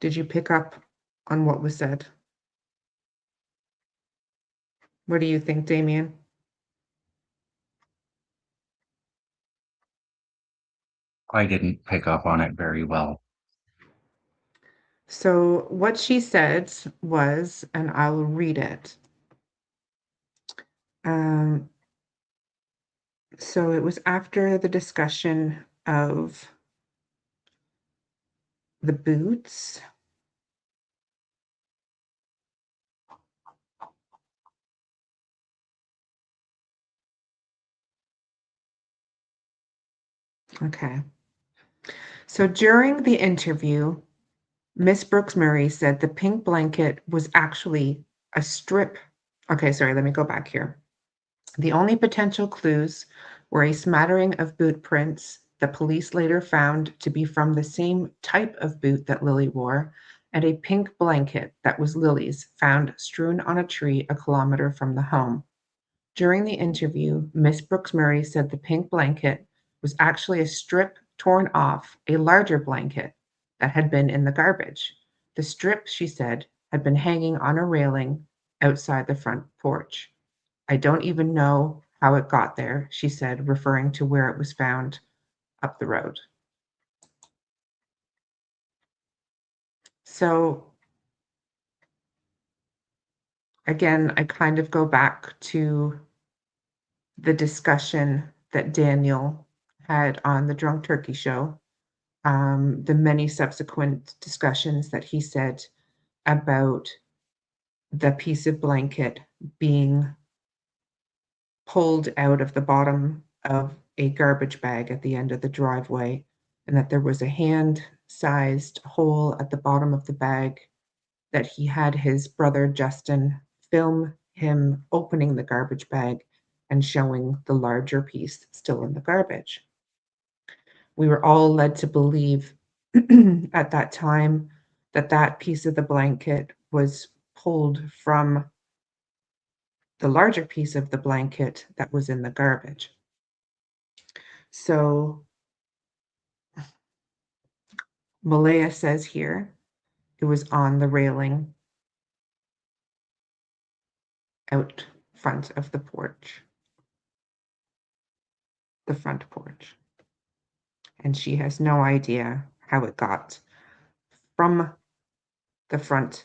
Did you pick up on what was said? What do you think, Damien? I didn't pick up on it very well. So what she said was, and I'll read it. So it was after the discussion of the boots. Okay. So during the interview, Miss Brooks-Murray said the pink blanket was actually a strip. Okay, sorry, let me go back here. The only potential clues were a smattering of boot prints that police later found to be from the same type of boot that Lilly wore, and a pink blanket that was Lilly's, found strewn on a tree a kilometer from the home. During the interview, Miss Brooks-Murray said the pink blanket was actually a strip torn off a larger blanket that had been in the garbage. The strip, she said, had been hanging on a railing outside the front porch. I don't even know how it got there, she said, referring to where it was found up the road. So again, I kind of go back to the discussion that Daniel had on the Drunk Turkey show, the many subsequent discussions that he said about the piece of blanket being pulled out of the bottom of a garbage bag at the end of the driveway, and that there was a hand-sized hole at the bottom of the bag, that he had his brother Justin film him opening the garbage bag and showing the larger piece still in the garbage. We were all led to believe at that time that that piece of the blanket was pulled from the larger piece of the blanket that was in the garbage. So Malehya says here it was on the railing out front of the porch, the front porch. And she has no idea how it got from the front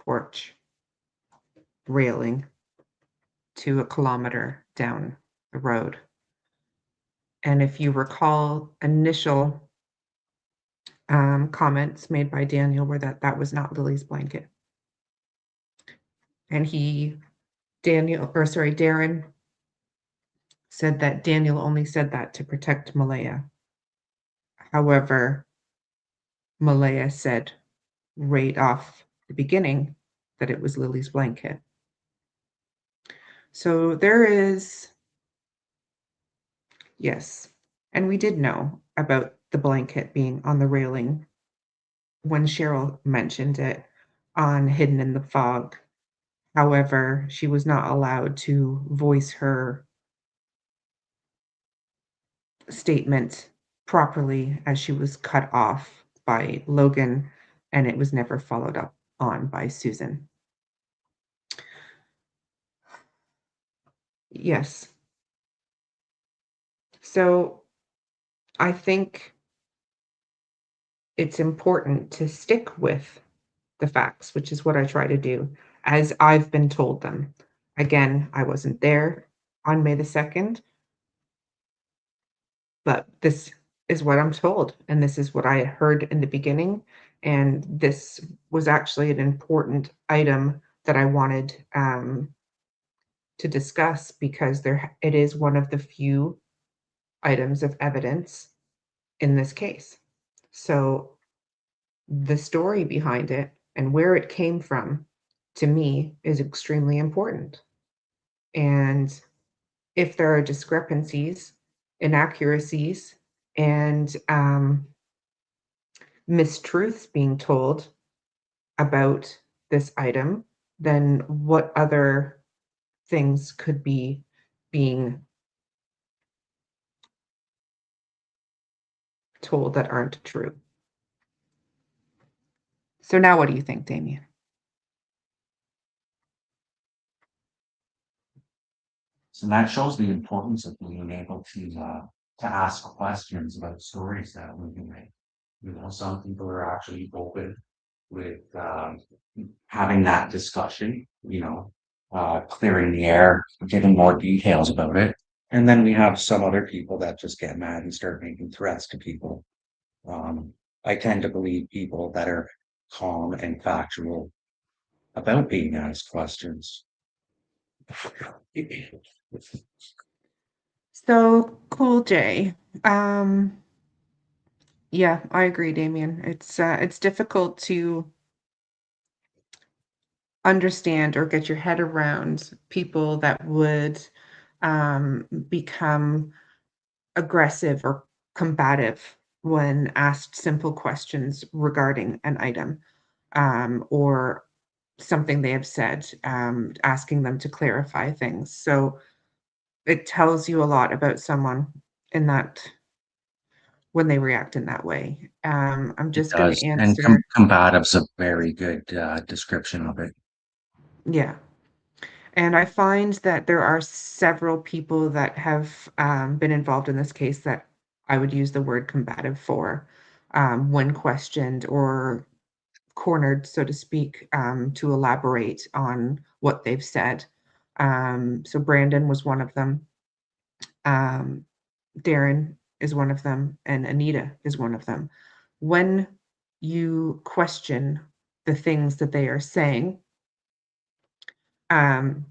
porch railing to a kilometer down the road. And if you recall, initial comments made by Daniel were that that was not Lilly's blanket. And Darren said that Daniel only said that to protect Malehya. However, Malehya said right off the beginning that it was Lilly's blanket. So there is, yes, and we did know about the blanket being on the railing when Cheryl mentioned it on Hidden in the Fog. However, she was not allowed to voice her statement properly as she was cut off by Logan, and it was never followed up on by Susan. Yes. So I think it's important to stick with the facts, which is what I try to do, as I've been told them. Again, I wasn't there on May the 2nd, but this is what I'm told, and this is what I had heard in the beginning, and this was actually an important item that I wanted to discuss because it is one of the few items of evidence in this case. So the story behind it and where it came from, to me, is extremely important. And if there are discrepancies, inaccuracies, and mistruths being told about this item, then what other things could be being told that aren't true? So now what do you think, Damien? So that shows the importance of being able to ask questions about stories that we can make. You know, some people are actually open with having that discussion, you know, clearing the air, giving more details about it. And then we have some other people that just get mad and start making threats to people. I tend to believe people that are calm and factual about being asked questions. So Cool J. Yeah, I agree, Damien. It's difficult to understand or get your head around people that would become aggressive or combative when asked simple questions regarding an item or something they have said, asking them to clarify things. So it tells you a lot about someone in that when they react in that way. I'm It just going to does. And answer. combative's a very good description of it. Yeah. And I find that there are several people that have been involved in this case that I would use the word combative for when questioned or cornered, so to speak, to elaborate on what they've said. So Brandon was one of them. Darren is one of them, and Anita is one of them. When you question the things that they are saying, um,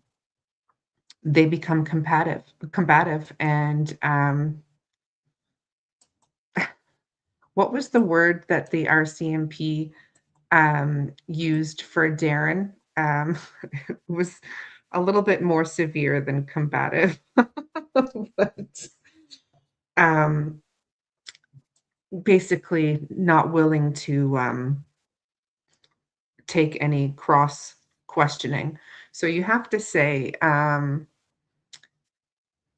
they become combative, and what was the word that the RCMP used for Darren? It was a little bit more severe than combative, but basically not willing to take any cross questioning. So you have to say,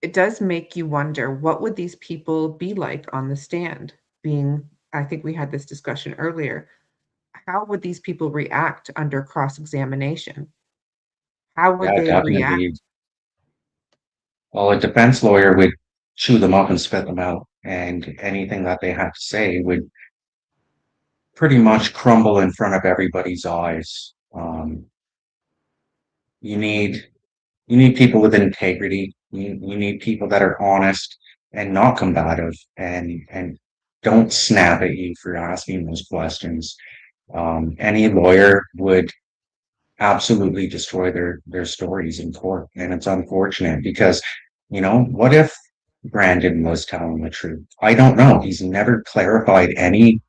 it does make you wonder, what would these people be like on the stand? I think we had this discussion earlier. How would these people react under cross-examination? How would Yeah, they react? definitely. Well, a defense lawyer would chew them up and spit them out, and anything that they had to say would pretty much crumble in front of everybody's eyes. You need people with integrity. You need people that are honest and not combative, and don't snap at you for asking those questions. Any lawyer would absolutely destroy their stories in court, and it's unfortunate because You know, what if Brandon was telling the truth? I don't know. He's never clarified anything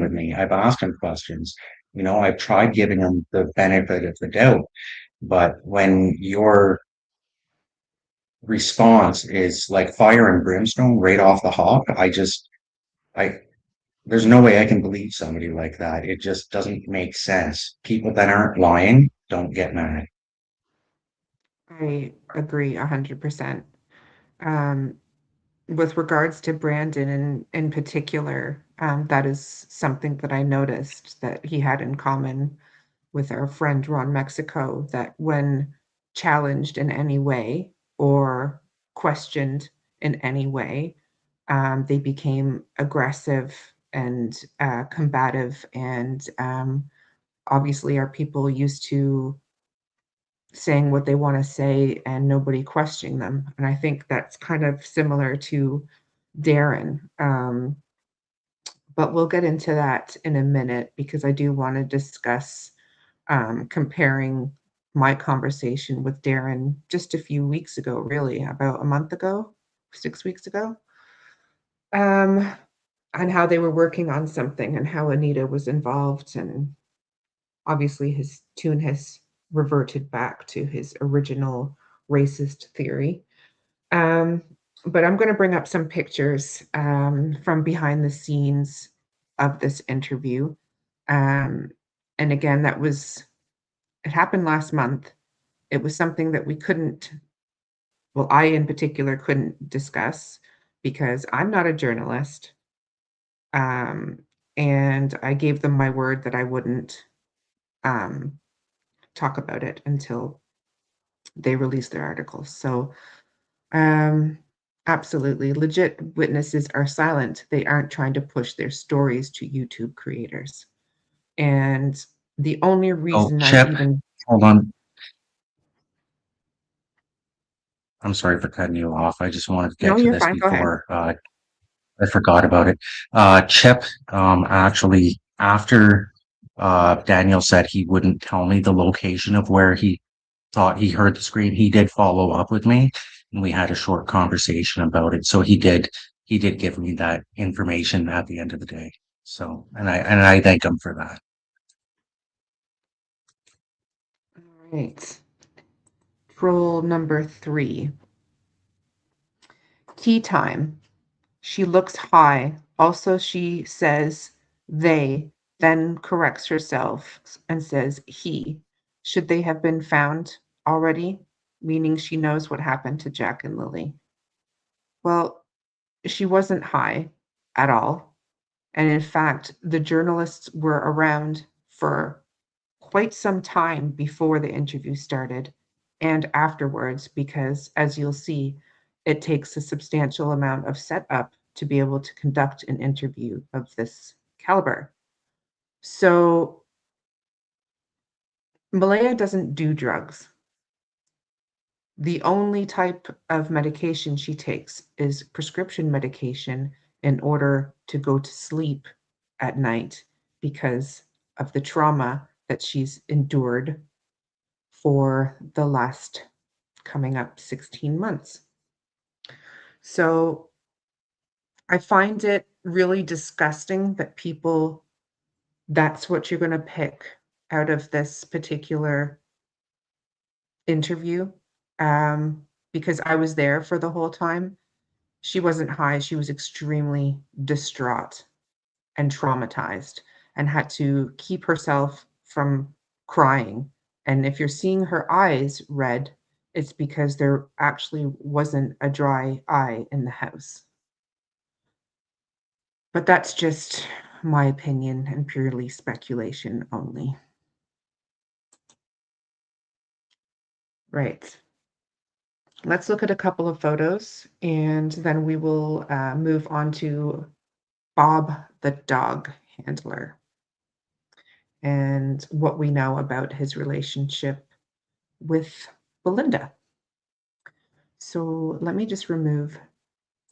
with me. I've asked him questions. You know, I've tried giving him the benefit of the doubt. But when your response is like fire and brimstone right off the hop, I, there's no way I can believe somebody like that. It just doesn't make sense. People that aren't lying don't get mad. I agree 100%. Um, with regards to Brandon in particular, that is something that I noticed that he had in common with our friend Ron Mexico, that when challenged in any way or questioned in any way, they became aggressive and combative. And obviously, our people used to saying what they want to say and nobody questioning them. And I think that's kind of similar to Darren. But we'll get into that in a minute because I do want to discuss comparing my conversation with Darren just a few weeks ago, really, about a month ago, 6 weeks ago, um, and how they were working on something and how Anita was involved. And obviously, his tune has reverted back to his original racist theory. Um, but I'm going to bring up some pictures from behind the scenes of this interview. Um, and again, it happened last month. It was something that we couldn't, well, I in particular couldn't discuss because I'm not a journalist. Um, and I gave them my word that I wouldn't um, talk about it until they release their articles. So, absolutely, legit witnesses are silent. They aren't trying to push their stories to YouTube creators. And the only Oh, reason I've Chip, even hold on. I'm sorry for cutting you off. I just wanted to no, get to you're this fine. Go ahead. before I forgot about it. Chip, actually, after Daniel said he wouldn't tell me the location of where he thought he heard the scream, he did follow up with me, and we had a short conversation about it. So he did give me that information at the end of the day. So, and I thank him for that. All right. Troll number 3. Tea time. She looks high. Also, she says they, then corrects herself and says he. Should they have been found already? Meaning she knows what happened to Jack and Lily. Well, she wasn't high at all. And in fact, the journalists were around for quite some time before the interview started and afterwards, because as you'll see, it takes a substantial amount of setup to be able to conduct an interview of this caliber. So Malehya doesn't do drugs. The only type of medication she takes is prescription medication in order to go to sleep at night because of the trauma that she's endured for the last coming up 16 months. So I find it really disgusting that that's what you're going to pick out of this particular interview, because I was there for the whole time. She wasn't high. She was extremely distraught and traumatized and had to keep herself from crying. And if you're seeing her eyes red, it's because there actually wasn't a dry eye in the house. But that's just my opinion and purely speculation only. Right. Let's look at a couple of photos and then we will move on to Bob the dog handler and what we know about his relationship with Belynda. So let me just remove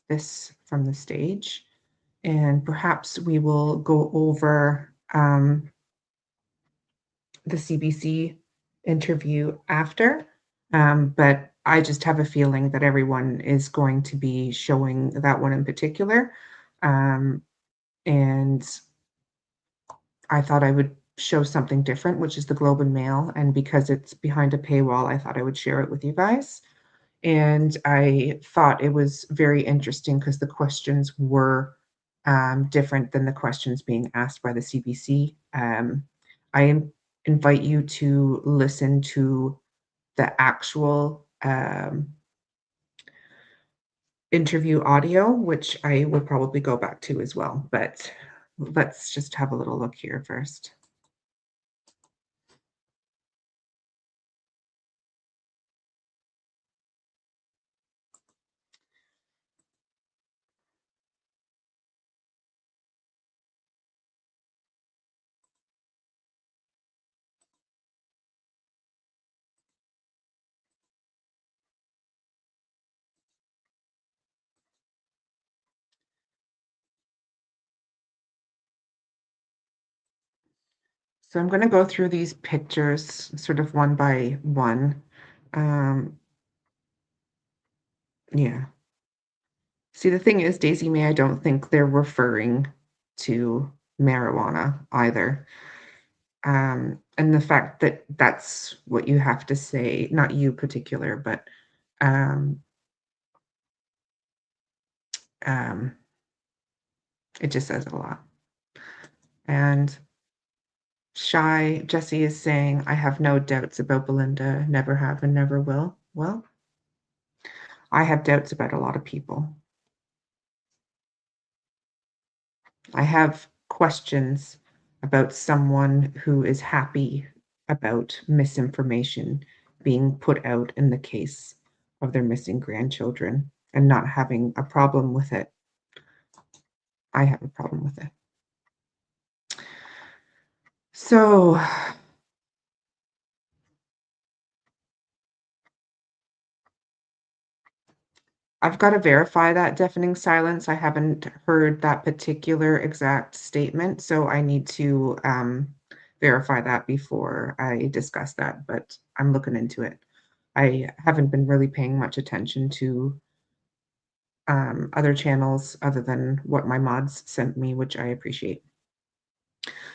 this from the stage and perhaps we will go over the CBC interview after. But I just have a feeling that everyone is going to be showing that one in particular. And I thought I would show something different, which is the Globe and Mail. And because it's behind a paywall, I thought I would share it with you guys. And I thought it was very interesting because the questions were different than the questions being asked by the CBC. I invite you to listen to the actual interview audio, which I will probably go back to as well. But let's just have a little look here first. So I'm going to go through these pictures sort of one by one. Yeah. See, the thing is, Daisy May, I don't think they're referring to marijuana either. And the fact that that's what you have to say, not you particular, but it just says a lot. And Shy Jesse is saying, I have no doubts about Belynda, never have and never will. Well, I have doubts about a lot of people. I have questions about someone who is happy about misinformation being put out in the case of their missing grandchildren and not having a problem with it. I have a problem with it. So I've got to verify that deafening silence. I haven't heard that particular exact statement, so I need to verify that before I discuss that, but I'm looking into it. I haven't been really paying much attention to other channels other than what my mods sent me, which I appreciate.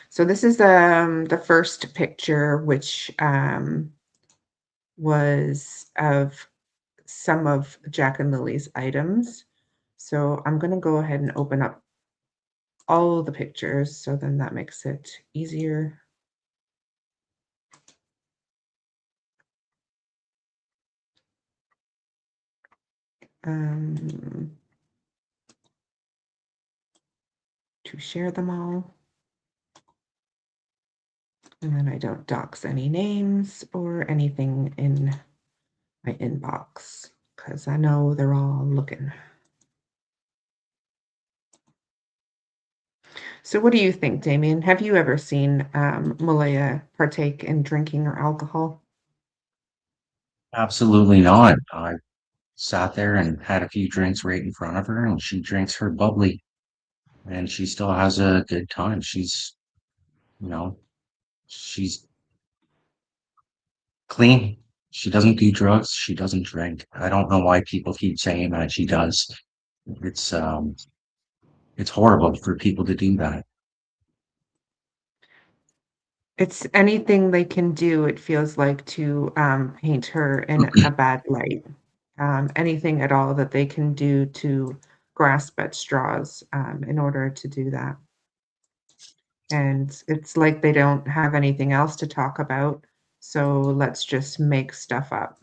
So this is the first picture, which was of some of Jack and Lily's items. So I'm going to go ahead and open up all the pictures, so then that makes it easier. To share them all. And then I don't dox any names or anything in my inbox because I know they're all looking. So what do you think, Damien? Have you ever seen Malehya partake in drinking or alcohol? Absolutely not. I sat there and had a few drinks right in front of her, and she drinks her bubbly, and she still has a good time. She's, you know, she's clean. She doesn't do drugs. She doesn't drink. I don't know why people keep saying that she does. It's um, it's horrible for people to do that. It's anything they can do, it feels like, to paint her in a bad light. Anything at all that they can do to grasp at straws in order to do that. And it's like they don't have anything else to talk about, so let's just make stuff up.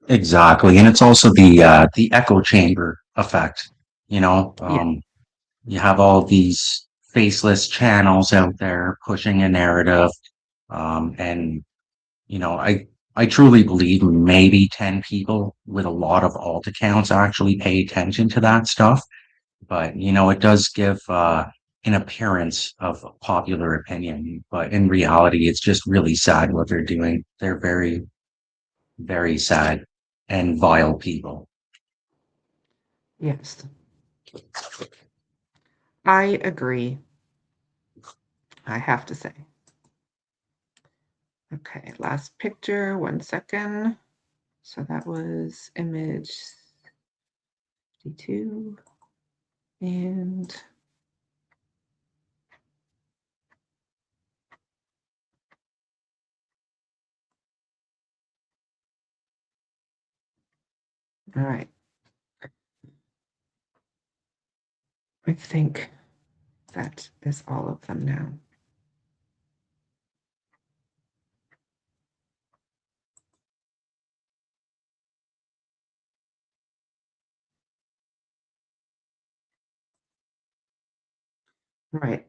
Exactly, and it's also the echo chamber effect. You know, Yeah. you have all these faceless channels out there pushing a narrative, and I truly believe maybe 10 people with a lot of alt accounts actually pay attention to that stuff. But it does give an appearance of popular opinion. But in reality, it's just really sad what they're doing. They're very, very sad and vile people. Yes, I agree, I have to say. Okay, last picture, 1 second. So that was image 52 and all right. I think that is all of them now. Right.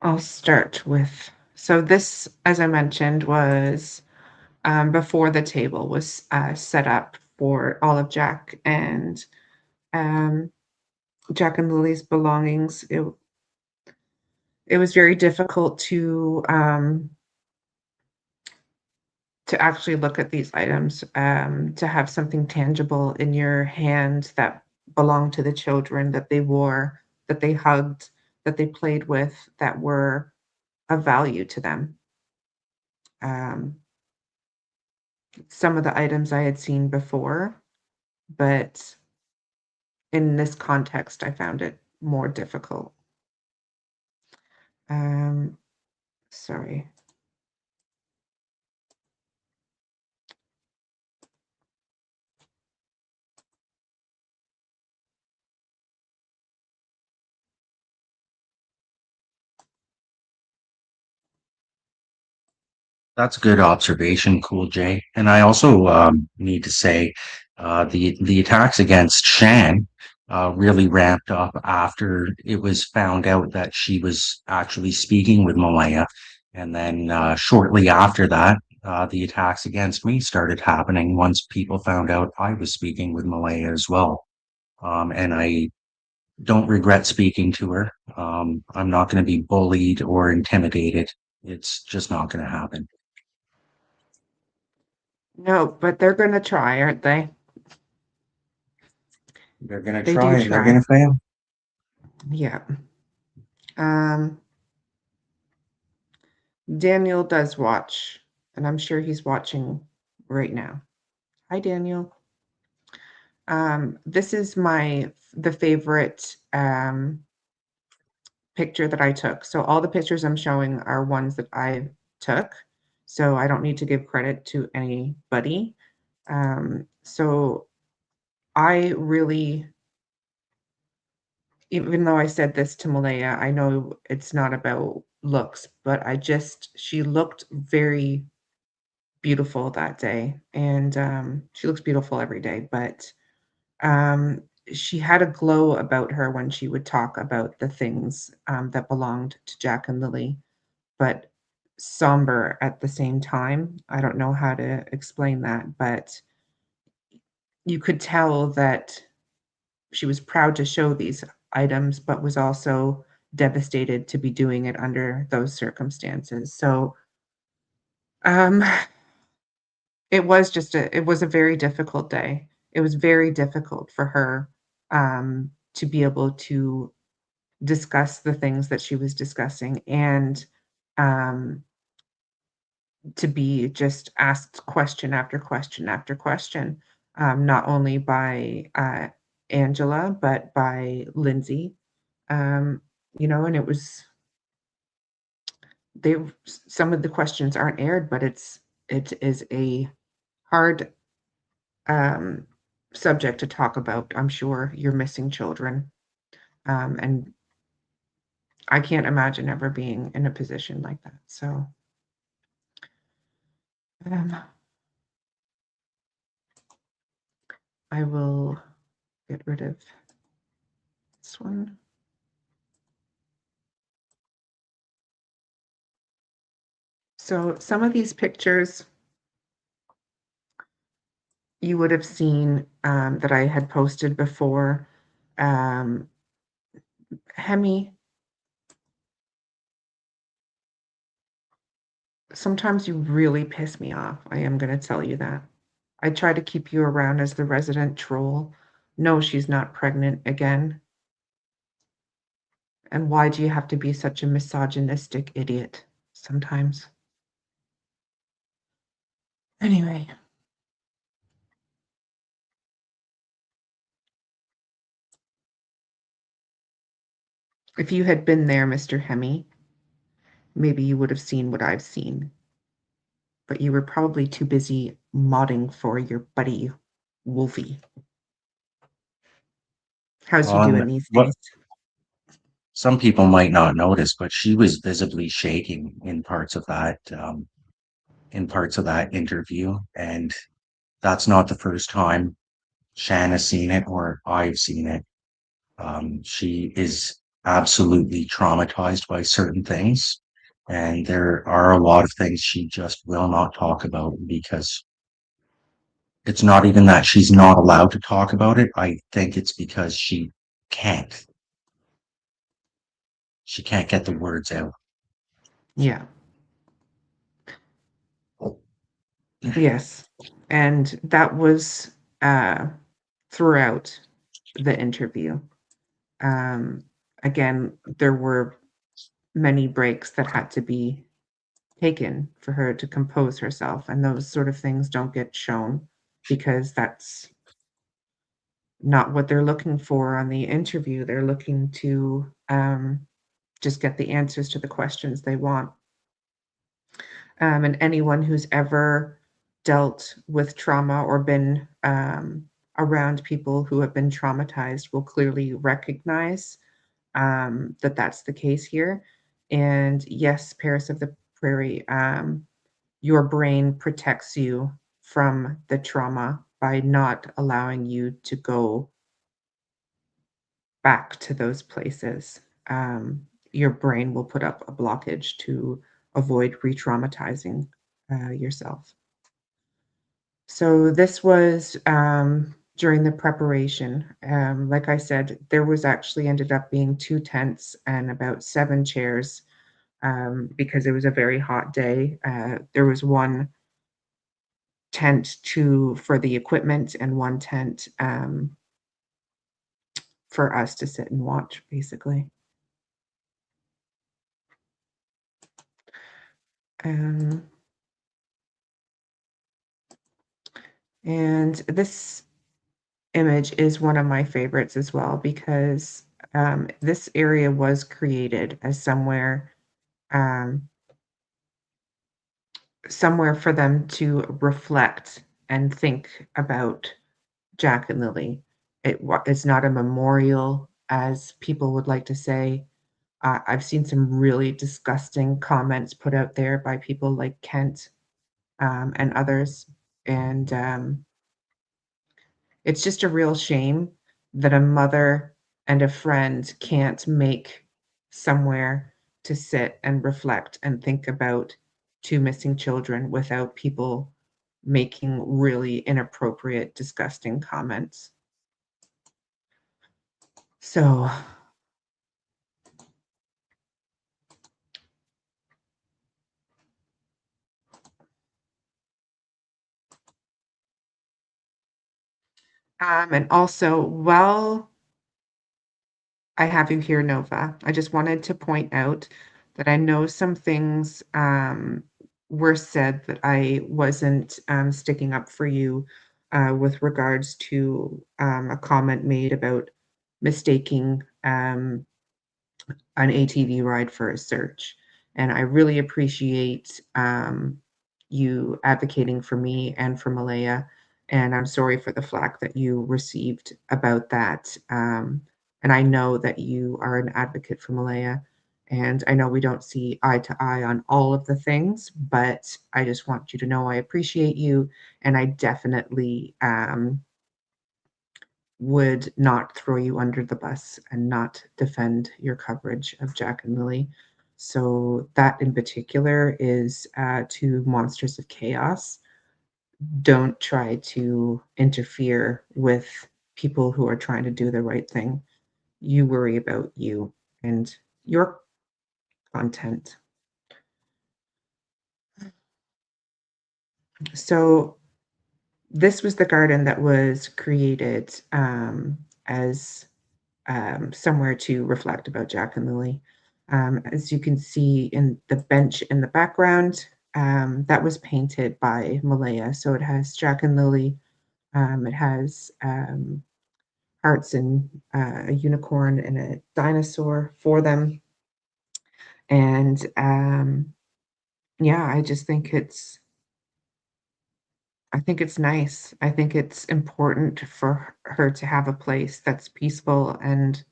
I'll start with, so this, as I mentioned, was before the table was set up for all of Jack and Lilly's belongings. It was very difficult to actually look at these items, to have something tangible in your hand that belonged to the children, that they wore, that they hugged, that they played with, that were of value to them. Some of the items I had seen before, but in this context, I found it more difficult. Sorry. That's a good observation, Cool J. And I also need to say the attacks against Shan really ramped up after it was found out that she was actually speaking with Malehya. And then shortly after that, the attacks against me started happening once people found out I was speaking with Malehya as well. And I don't regret speaking to her. I'm not going to be bullied or intimidated. It's just not going to happen. No, but they're going to try, aren't they? They're going to They try do and they're going try. to fail. Yeah. Daniel does watch, and I'm sure he's watching right now. Hi, Daniel. This is the favorite picture that I took. So all the pictures I'm showing are ones that I took. So I don't need to give credit to anybody. So I really, even though I said this to Malehya, I know it's not about looks, but she looked very beautiful that day. And she looks beautiful every day, but she had a glow about her when she would talk about the things that belonged to Jack and Lilly, but somber at the same time. I don't know how to explain that, but you could tell that she was proud to show these items, but was also devastated to be doing it under those circumstances. So it was a very difficult day. It was very difficult for her to be able to discuss the things that she was discussing and um, to be just asked question after question after question, not only by Angela, but by Lindsay. And some of the questions aren't aired, but it is a hard subject to talk about. I'm sure you're missing children. And I can't imagine ever being in a position like that. So I will get rid of this one. So some of these pictures you would have seen that I had posted before. Hemi, sometimes you really piss me off. I am going to tell you that. I try to keep you around as the resident troll. No, she's not pregnant again. And why do you have to be such a misogynistic idiot sometimes? Anyway, If you had been there, Mr. Hemi, maybe you would have seen what I've seen. But you were probably too busy modding for your buddy, Wolfie. How's he doing these What days? some people might not notice, but she was visibly shaking in parts of that interview, and that's not the first time Shan has seen it or I've seen it. She is absolutely traumatized by certain things, and there are a lot of things she just will not talk about because it's not even that she's not allowed to talk about it. I think it's because can't. She can't get the words out. Yeah. Yes. And that was throughout the interview. Again, there were many breaks that had to be taken for her to compose herself, and those sort of things don't get shown because that's not what they're looking for on the interview. They're looking to just get the answers to the questions they want. And anyone who's ever dealt with trauma or been around people who have been traumatized will clearly recognize that that's the case here. And yes, Paris of the Prairie, your brain protects you from the trauma by not allowing you to go back to those places. Your brain will put up a blockage to avoid re-traumatizing yourself. So this was during the preparation. Like I said, there was actually ended up being 2 tents and about 7 chairs because it was a very hot day. There was one tent for the equipment and one tent for us to sit and watch, basically. And this image is one of my favorites as well because this area was created as somewhere for them to reflect and think about Jack and Lily. It's not a memorial, as people would like to say. I've seen some really disgusting comments put out there by people like Kent and others. And it's just a real shame that a mother and a friend can't make somewhere to sit and reflect and think about 2 missing children without people making really inappropriate, disgusting comments. So and also, while I have you here, Nova, I just wanted to point out that I know some things were said that I wasn't sticking up for you with regards to a comment made about mistaking an ATV ride for a search. And I really appreciate you advocating for me and for Malehya. And I'm sorry for the flack that you received about that. And I know that you are an advocate for Malehya. And I know we don't see eye to eye on all of the things, but I just want you to know I appreciate you. And I definitely would not throw you under the bus and not defend your coverage of Jack and Lily. So that in particular is to Monsters of Chaos. Don't try to interfere with people who are trying to do the right thing. You worry about you and your content. So this was the garden that was created as somewhere to reflect about Jack and Lily. As you can see in the bench in the background, that was painted by Malehya. So it has Jack and Lily. It has hearts and a unicorn and a dinosaur for them. And yeah, I just think it's nice. I think it's important for her to have a place that's peaceful and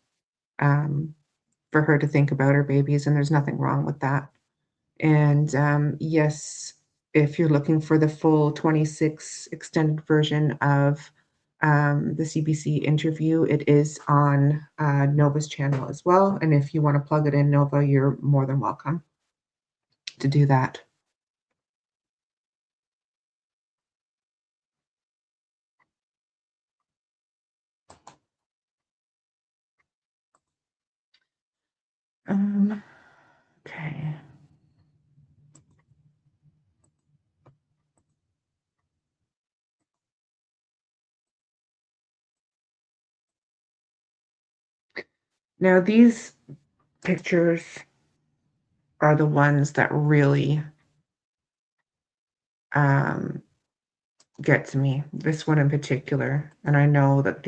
for her to think about her babies, and there's nothing wrong with that. And yes, if you're looking for the full 26 extended version of the CBC interview, it is on Nova's channel as well. And if you want to plug it in, Nova, you're more than welcome to do that. Okay. Now these pictures are the ones that really get to me. This one in particular, and I know that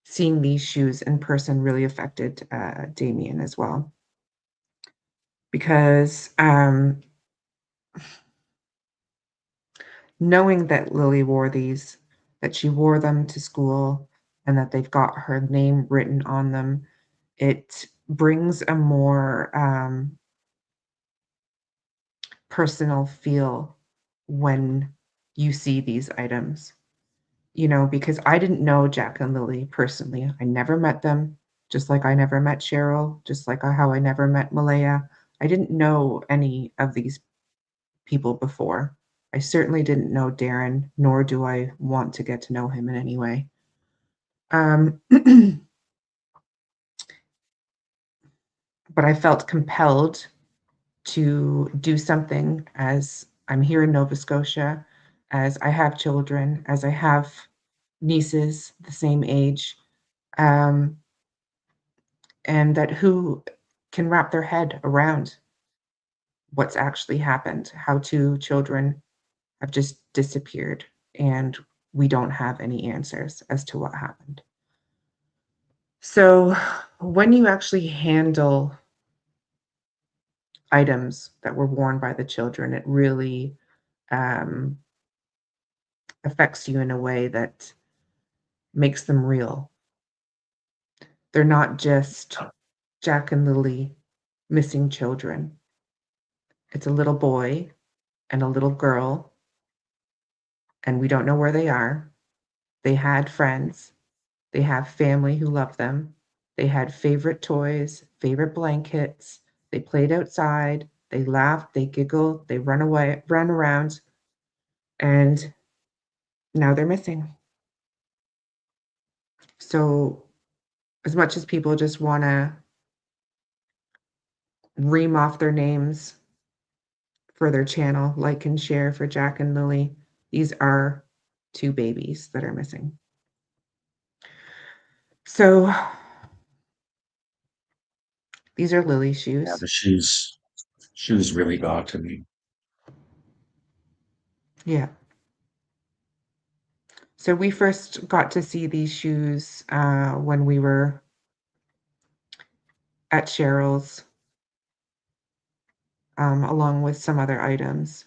seeing these shoes in person really affected Damien as well, because knowing that Lily wore these, that she wore them to school, and that they've got her name written on them, it brings a more personal feel when you see these items. You know, because I didn't know Jack and Lily personally. I never met them, just like I never met Cheryl, just like how I never met Malehya. I didn't know any of these people before. I certainly didn't know Darren, nor do I want to get to know him in any way. But I felt compelled to do something, as I'm here in Nova Scotia, as I have children, as I have nieces the same age, and that who can wrap their head around what's actually happened, how two children have just disappeared, and we don't have any answers as to what happened. So when you actually handle items that were worn by the children, it really affects you in a way that makes them real. They're not just Jack and Lily missing children. It's a little boy and a little girl, and we don't know where they are. They had friends. They have family who love them. They had favorite toys, favorite blankets. They played outside. They laughed. They giggled. They ran around, and now they're missing. So, as much as people just want to ream off their names for their channel, like and share for Jack and Lily, these are two babies that are missing. So, these are Lily's shoes. Yeah, the shoes really got to me. Yeah. So we first got to see these shoes when we were at Cheryl's, along with some other items.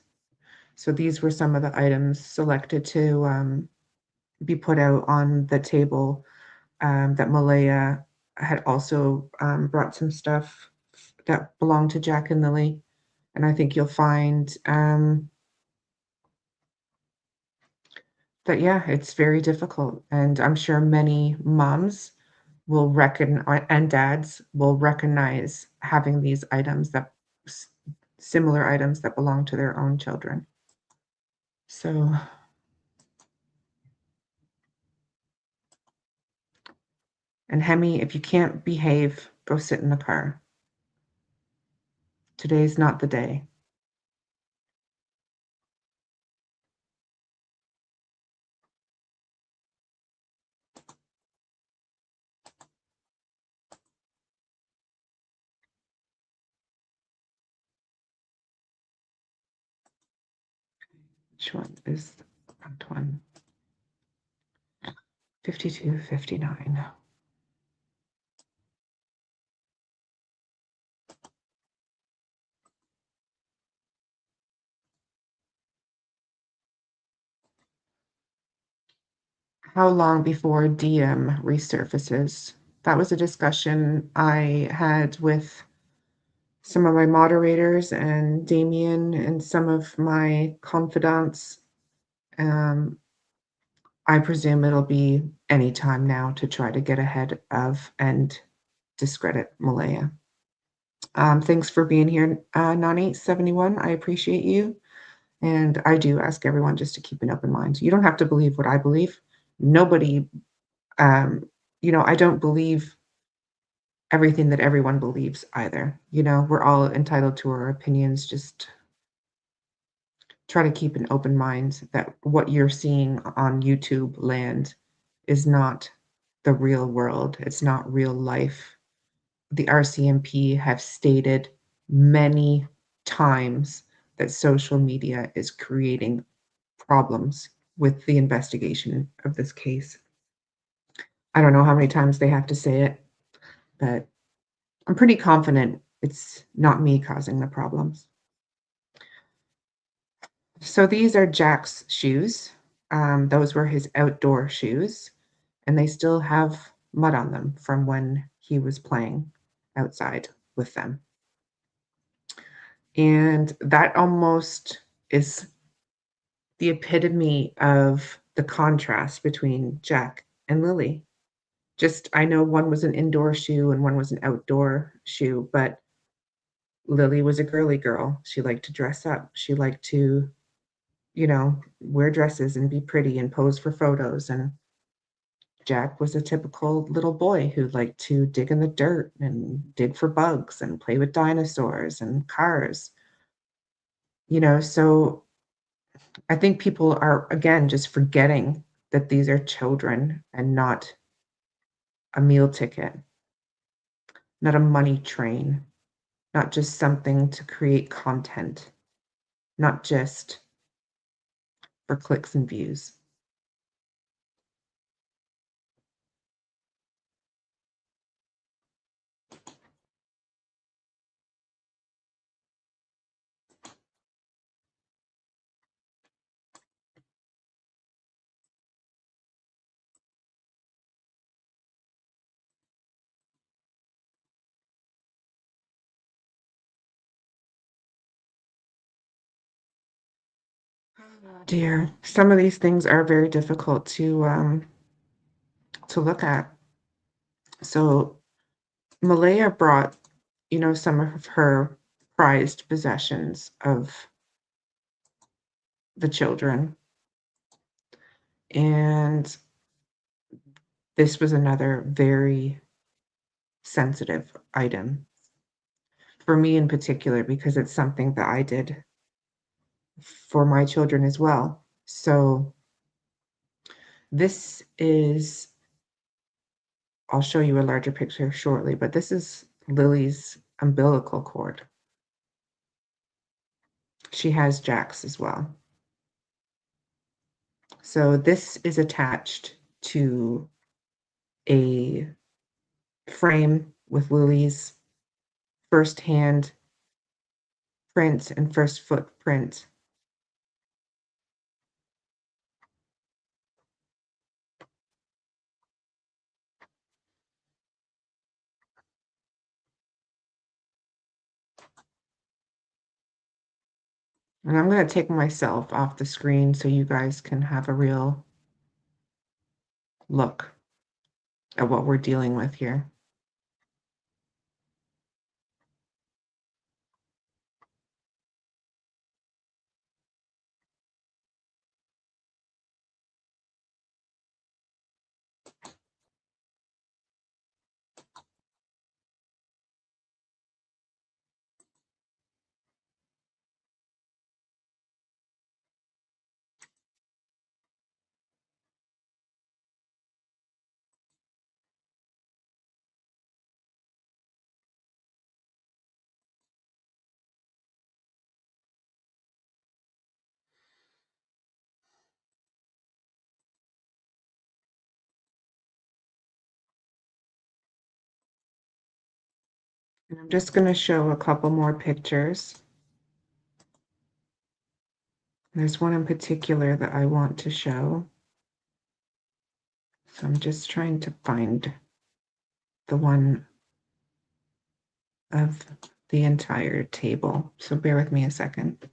So these were some of the items selected to be put out on the table, that Malehya had also brought some stuff that belonged to Jack and Lily. And I think you'll find that, yeah, it's very difficult. And I'm sure many moms will and dads will recognize having these items similar items that belong to their own children. So, and Hemi, if you can't behave, go sit in the car. Today's not the day. Which one is the front one? 5259. How long before DM resurfaces? That was a discussion I had with some of my moderators and Damien and some of my confidants. I presume it'll be any time now to try to get ahead of and discredit Malehya. Thanks for being here, Nani71. I appreciate you. And I do ask everyone just to keep an open mind. You don't have to believe what I believe. Nobody, I don't believe everything that everyone believes either. We're all entitled to our opinions. Just try to keep an open mind that what you're seeing on YouTube land is not the real world. It's not real life. The RCMP have stated many times that social media is creating problems with the investigation of this case. I don't know how many times they have to say it, but I'm pretty confident it's not me causing the problems. So these are Jack's shoes. Those were his outdoor shoes, and they still have mud on them from when he was playing outside with them. And that almost is the epitome of the contrast between Jack and Lily. Just, I know one was an indoor shoe and one was an outdoor shoe, but Lily was a girly girl. She liked to dress up. She liked to, wear dresses and be pretty and pose for photos. And Jack was a typical little boy who liked to dig in the dirt and dig for bugs and play with dinosaurs and cars. So I think people are, again, just forgetting that these are children and not a meal ticket, not a money train, not just something to create content, not just for clicks and views. Dear, some of these things are very difficult to look at. So Malehya brought, some of her prized possessions of the children. And this was another very sensitive item for me in particular, because it's something that I did for my children as well. So this is, I'll show you a larger picture shortly, but this is Lily's umbilical cord. She has Jack's as well. So this is attached to a frame with Lily's first hand print and first footprint. And I'm going to take myself off the screen so you guys can have a real look at what we're dealing with here. And I'm just going to show a couple more pictures. There's one in particular that I want to show. So I'm just trying to find the one of the entire table. So bear with me a second.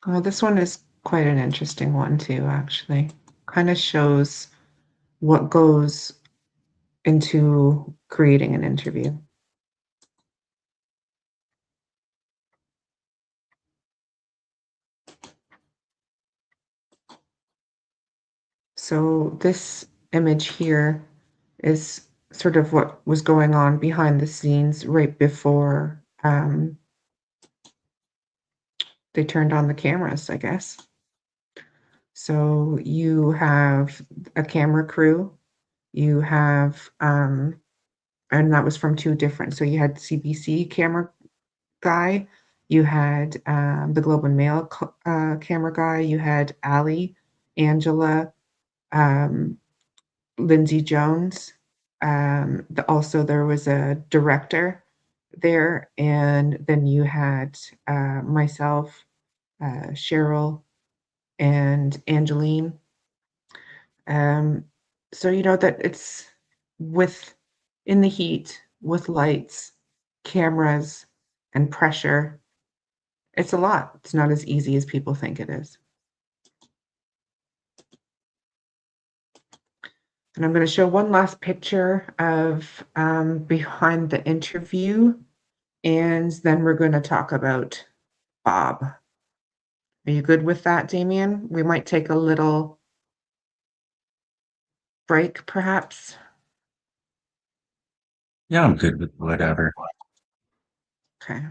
Oh, this one is quite an interesting one too, actually. Kind of shows what goes into creating an interview. So this image here is sort of what was going on behind the scenes right before they turned on the cameras, I guess. So you have a camera crew, you have, and that was from two different, so you had CBC camera guy, you had the Globe and Mail camera guy, you had Ali, Angela, Lindsay Jones. Also, there was a director there, and then you had myself, Cheryl, and Angeline. So you know that it's with in the heat, with lights, cameras, and pressure. It's a lot. It's not as easy as people think it is. And I'm going to show one last picture of behind the interview, and then we're going to talk about Bob. Are you good with that, Damien? We might take a little break, perhaps. Yeah, I'm good with whatever. Okay.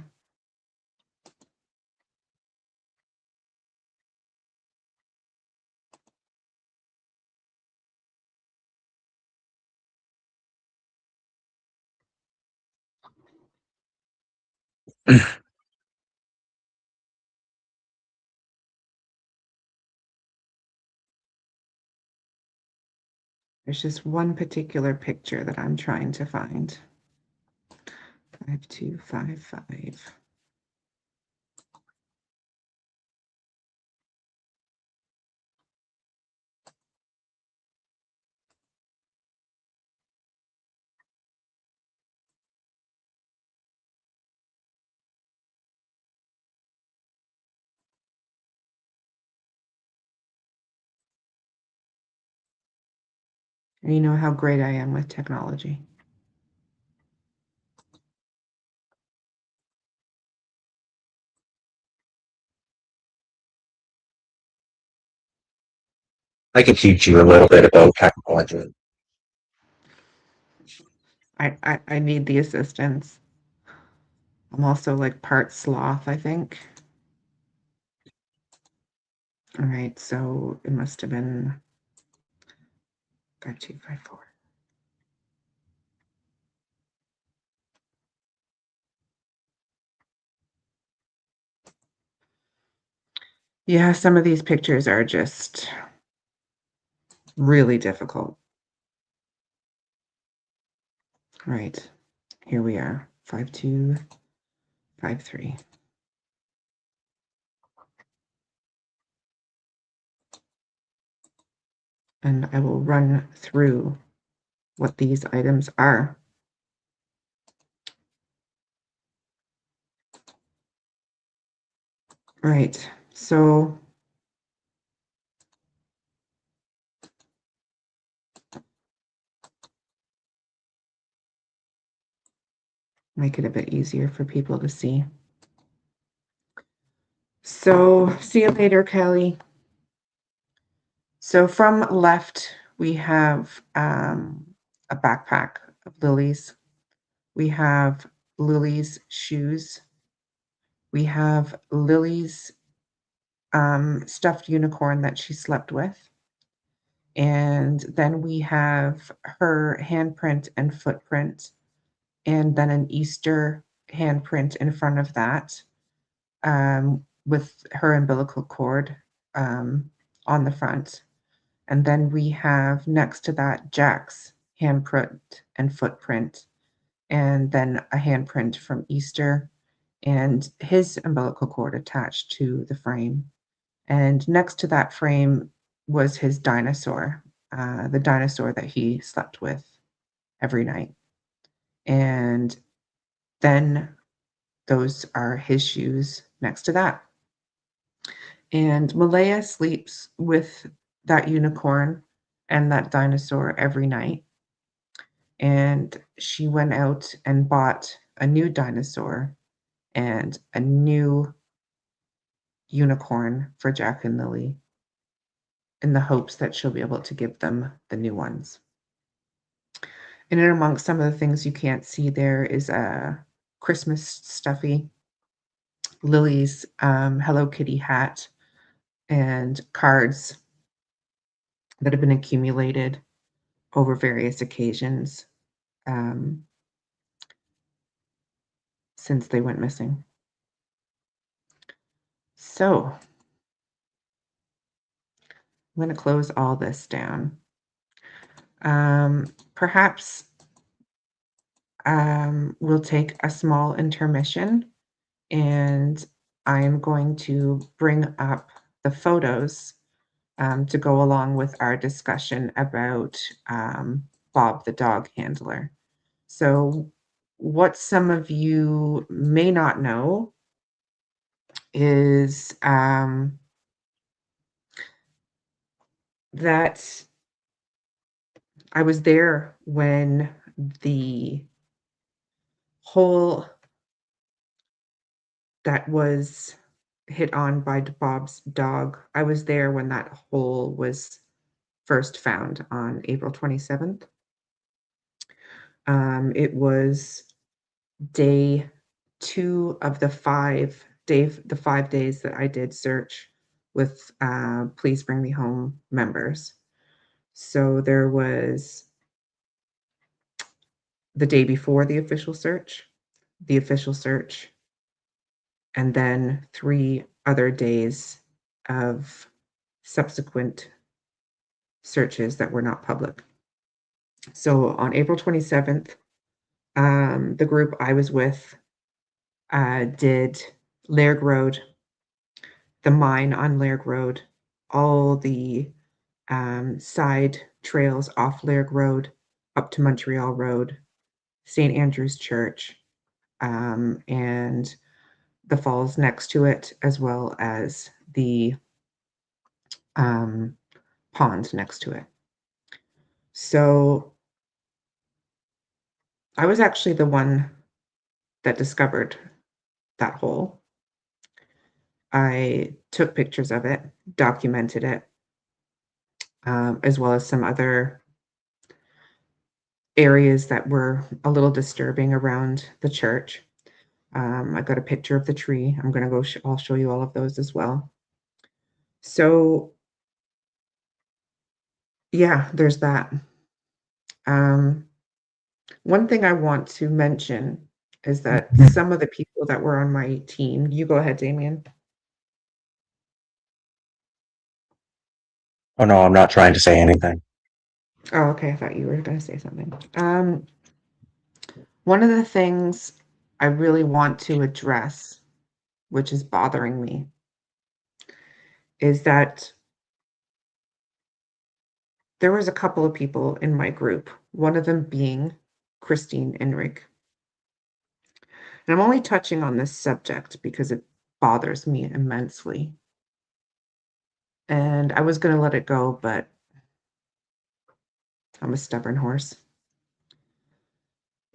There's just one particular picture that I'm trying to find. 5255. And you know how great I am with technology. I could teach you a little bit about technology. I need the assistance. I'm also like part sloth, I think. All right, so it must have been 5254. Yeah, some of these pictures are just really difficult. All right, here we are, 5253. And I will run through what these items are. Right, so make it a bit easier for people to see. So see you later, Kelly. So from left, we have a backpack of Lily's. We have Lily's shoes. We have Lily's stuffed unicorn that she slept with. And then we have her handprint and footprint, and then an Easter handprint in front of that. with her umbilical cord on the front. And then we have next to that Jack's handprint and footprint, and then a handprint from Easter and his umbilical cord attached to the frame. And next to that frame was his dinosaur, the dinosaur that he slept with every night. And then those are his shoes next to that. And Malehya sleeps with that unicorn and that dinosaur every night. And she went out and bought a new dinosaur and a new unicorn for Jack and Lily in the hopes that she'll be able to give them the new ones. And in amongst some of the things you can't see there is a Christmas stuffy, LILLY'S Hello Kitty hat, and cards that have been accumulated over various occasions since they went missing. So I'm going to close all this down. Perhaps we'll take a small intermission, and I'm going to bring up the photos to go along with our discussion about Bob the dog handler. So what some of you may not know is that I was there when the hole that was hit on by Bob's dog, I was there when that hole was first found on April 27th. It was day 2 of the 5 days that I did search with Please Bring Me Home members. So there was the day before the official search, and then 3 other days of subsequent searches that were not public. So on April 27th, the group I was with did Lairg Road, the mine on Lairg Road, all the side trails off Lairg Road up to Montreal Road, St. Andrew's Church, and the falls next to it, as well as the pond next to it. So I was actually the one that discovered that hole. I took pictures of it, documented it, as well as some other areas that were a little disturbing around the church. I got a picture of the tree. I'm going to go, I'll show you all of those as well. So yeah, there's that. One thing I want to mention is that some of the people that were on my team, you go ahead, Damien. Oh no, I'm not trying to say anything. Oh, okay. I thought you were going to say something. One of the things I really want to address, which is bothering me, is that there was a couple of people in my group, one of them being Christine Enrique. And I'm only touching on this subject because it bothers me immensely. And I was going to let it go, but I'm a stubborn horse.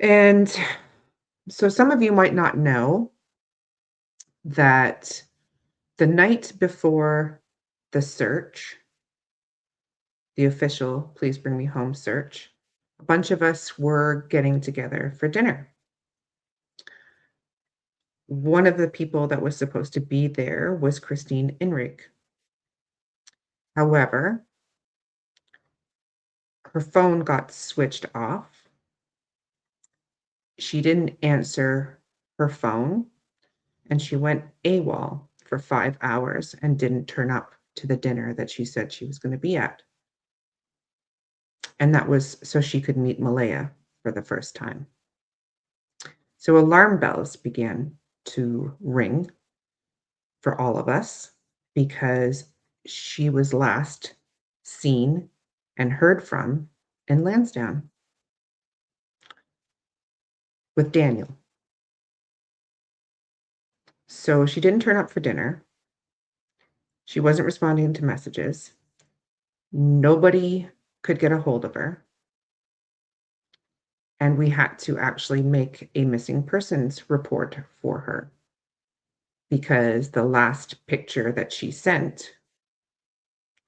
And so some of you might not know that the night before the search, the official Please Bring Me Home search, a bunch of us were getting together for dinner. One of the people that was supposed to be there was Christine Enrique. However, her phone got switched off. She didn't answer her phone, and she went AWOL for 5 hours and didn't turn up to the dinner that she said she was going to be at. And that was so she could meet Malehya for the first time. So alarm bells began to ring for all of us because she was last seen and heard from in Lansdowne with Daniel. So she didn't turn up for dinner. She wasn't responding to messages. Nobody could get a hold of her. And we had to actually make a missing persons report for her because the last picture that she sent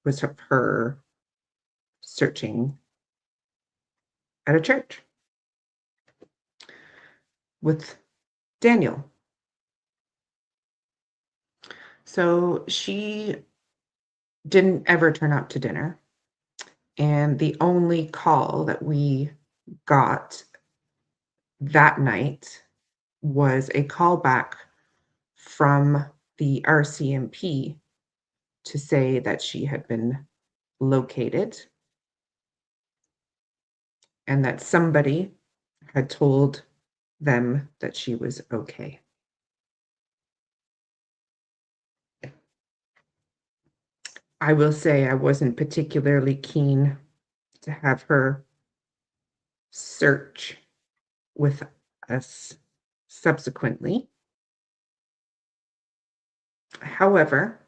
was of her searching at a church with Daniel. So she didn't ever turn up to dinner. And the only call that we got that night was a call back from the RCMP to say that she had been located and that somebody had told them that she was okay. I will say I wasn't particularly keen to have her search with us subsequently. However,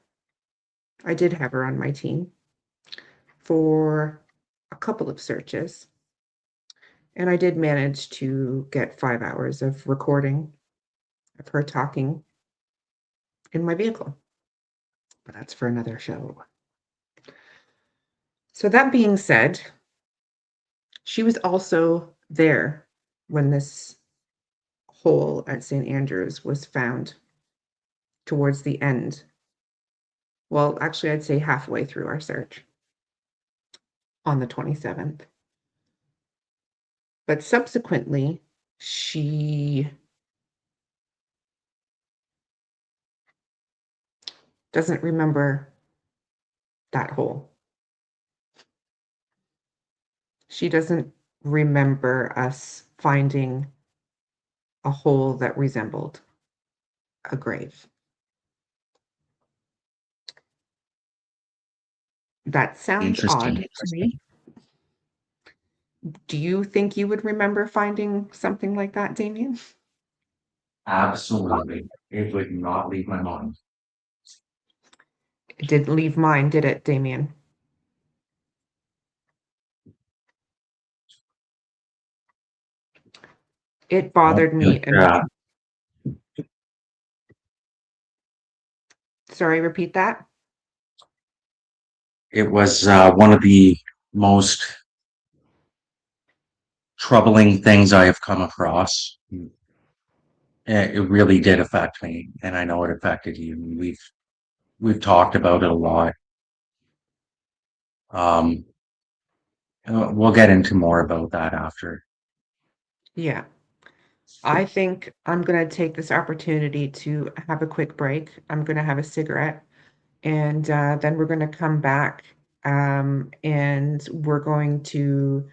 I did have her on my team for a couple of searches, and I did manage to get 5 hours of recording of her talking in my vehicle. But that's for another show. So that being said, she was also there when this hole at St. Andrews was found towards the end. Well, actually, I'd say halfway through our search on the 27th. But subsequently, she doesn't remember that hole. She doesn't remember us finding a hole that resembled a grave. That sounds odd Interesting. to me. Do you think you would remember finding something like that, Damien? Absolutely. It would not leave my mind. It didn't leave mine, did it, Damien? It bothered me. Sorry, repeat that. It was one of the most troubling things I have come across. It really did affect me, and I know it affected you. We've talked about it a lot. Um, we'll get into more about that after. Yeah. I think I'm going to take this opportunity to have a quick break. I'm going to have a cigarette, and then we're going to come back, and we're going to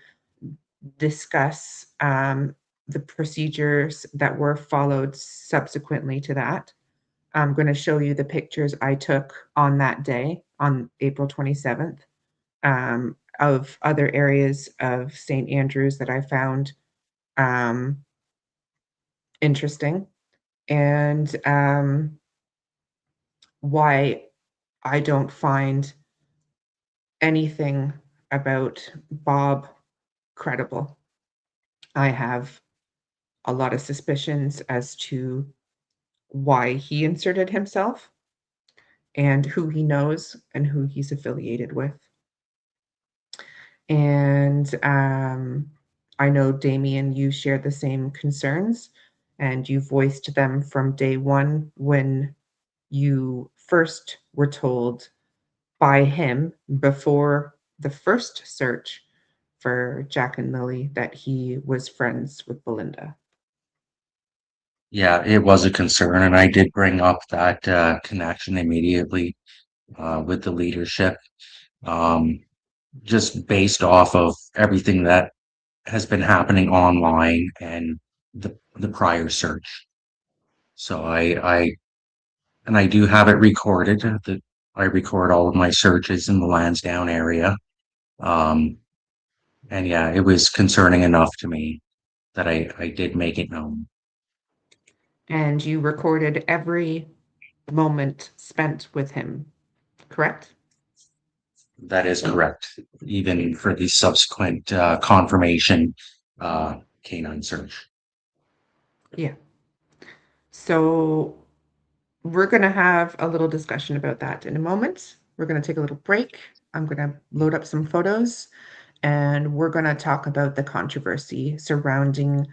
discuss the procedures that were followed subsequently to that. I'm going to show you the pictures I took on that day, on April 27th, of other areas of St. Andrews that I found interesting, and why I don't find anything about Bob credible. I have a lot of suspicions as to why he inserted himself and who he knows and who he's affiliated with. And I know, Damien, you shared the same concerns, and you voiced them from day one when you first were told by him before the first search for Jack and Lily that he was friends with Belynda. Yeah, it was a concern, and I did bring up that connection immediately with the leadership, um, just based off of everything that has been happening online and the prior search. So I do have it recorded. That I record all of my searches in the Lansdowne area. Um, and yeah, it was concerning enough to me that I did make it known. And you recorded every moment spent with him, correct? That is correct, even for the subsequent confirmation canine search. Yeah. So we're going to have a little discussion about that in a moment. We're going to take a little break. I'm going to load up some photos, and we're going to talk about the controversy surrounding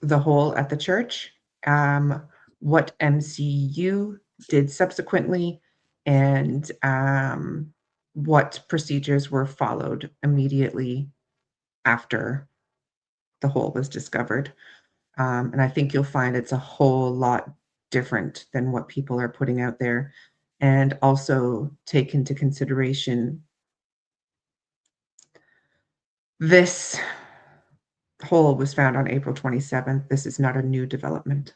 the hole at the church, what MCU did subsequently, and what procedures were followed immediately after the hole was discovered. And I think you'll find it's a whole lot different than what people are putting out there. And also take into consideration this hole was found on April 27th. This is not a new development.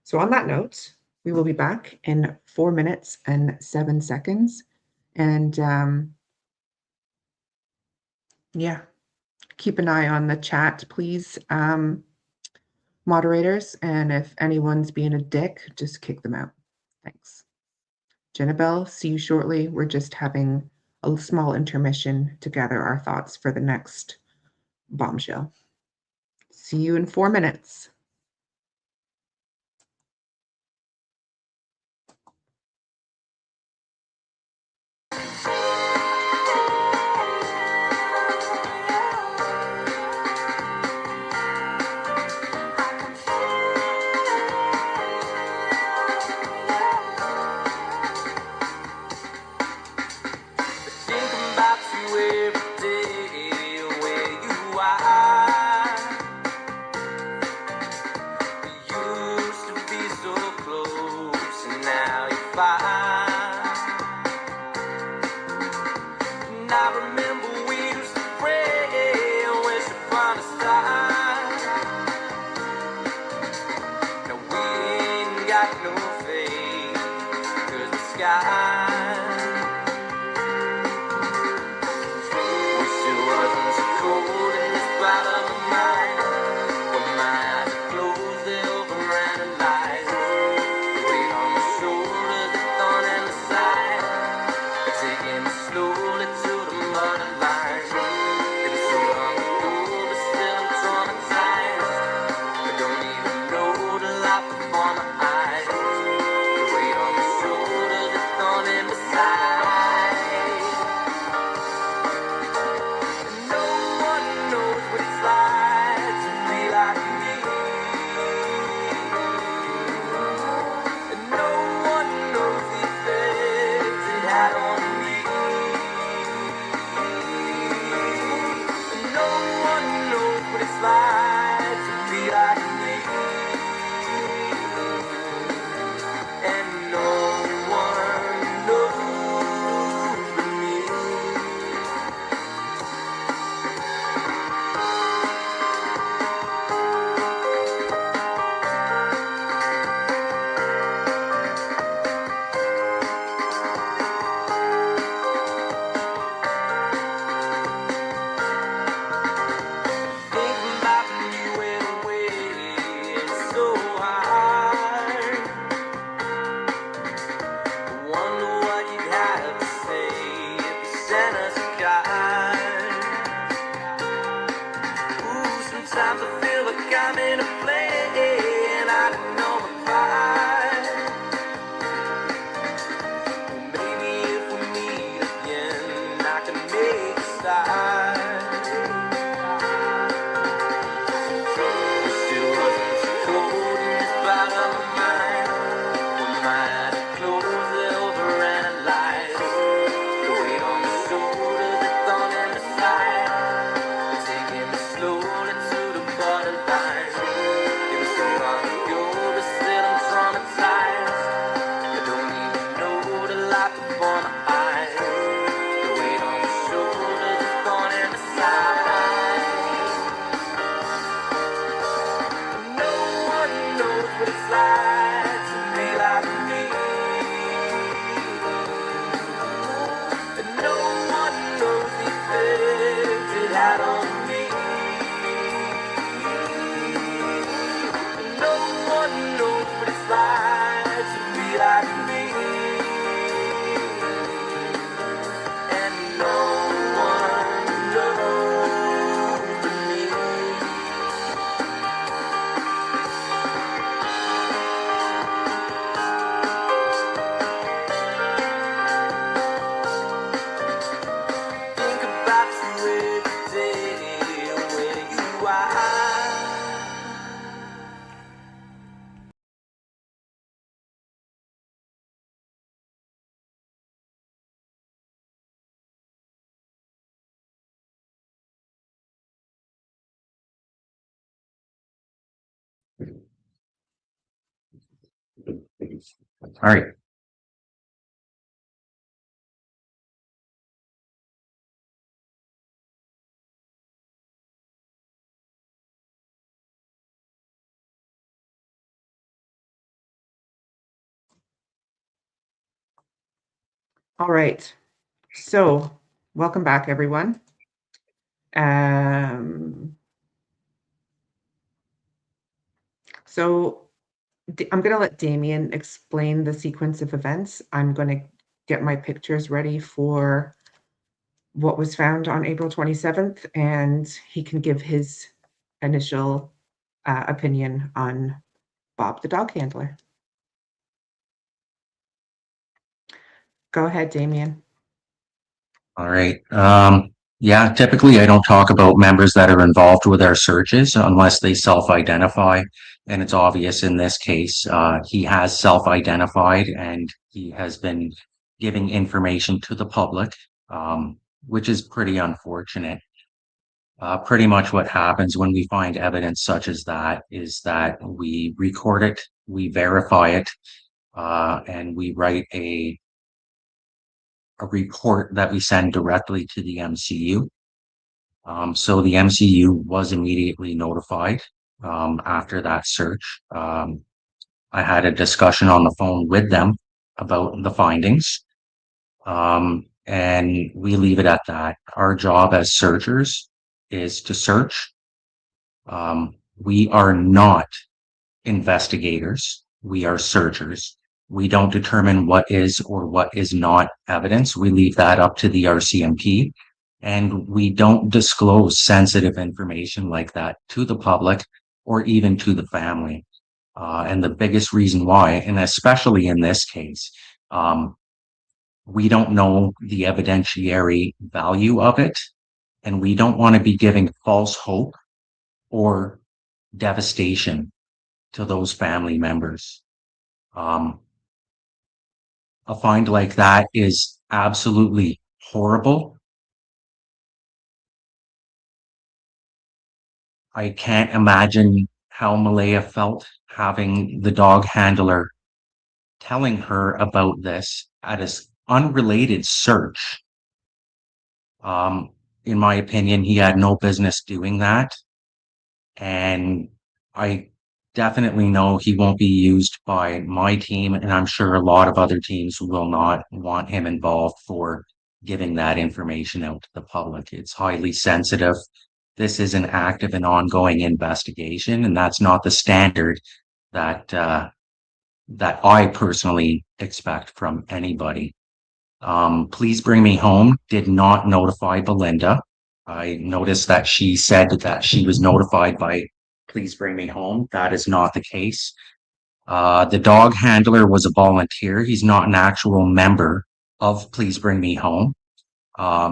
So on that note, we will be back in 4 minutes and 7 seconds. And yeah, keep an eye on the chat, please, moderators. And if anyone's being a dick, just kick them out. Thanks. Jenabelle, see you shortly. We're just having a small intermission to gather our thoughts for the next bombshell. See you in 4 minutes. All right. All right. So, welcome back, everyone. So I'm going to let Damien explain the sequence of events. I'm going to get my pictures ready for what was found on April 27th, and he can give his initial opinion on Bob the dog handler. Go ahead, Damien. All right. Yeah, typically I don't talk about members that are involved with our searches unless they self-identify. And it's obvious in this case, he has self-identified and he has been giving information to the public, which is pretty unfortunate. Pretty much what happens when we find evidence such as that is that we record it, we verify it, and we write a report that we send directly to the MCU. So the MCU was immediately notified after that search. I had a discussion on the phone with them about the findings, and we leave it at that. Our job as searchers is to search. We are not investigators. We are searchers. We don't determine what is or what is not evidence. We leave that up to the RCMP, and we don't disclose sensitive information like that to the public or even to the family. And the biggest reason why, and especially in this case, we don't know the evidentiary value of it, and we don't want to be giving false hope or devastation to those family members. A find like that is absolutely horrible. I can't imagine how Malehya felt having the dog handler telling her about this at an unrelated search. In my opinion, he had no business doing that. And I definitely know he won't be used by my team, and I'm sure a lot of other teams will not want him involved for giving that information out to the public. It's highly sensitive. This is an active and ongoing investigation, and that's not the standard that that I personally expect from anybody. Please Bring Me Home did not notify Belynda. I noticed that she said that she was notified by Please Bring Me Home. That is not the case. The dog handler was a volunteer. He's not an actual member of Please Bring Me Home.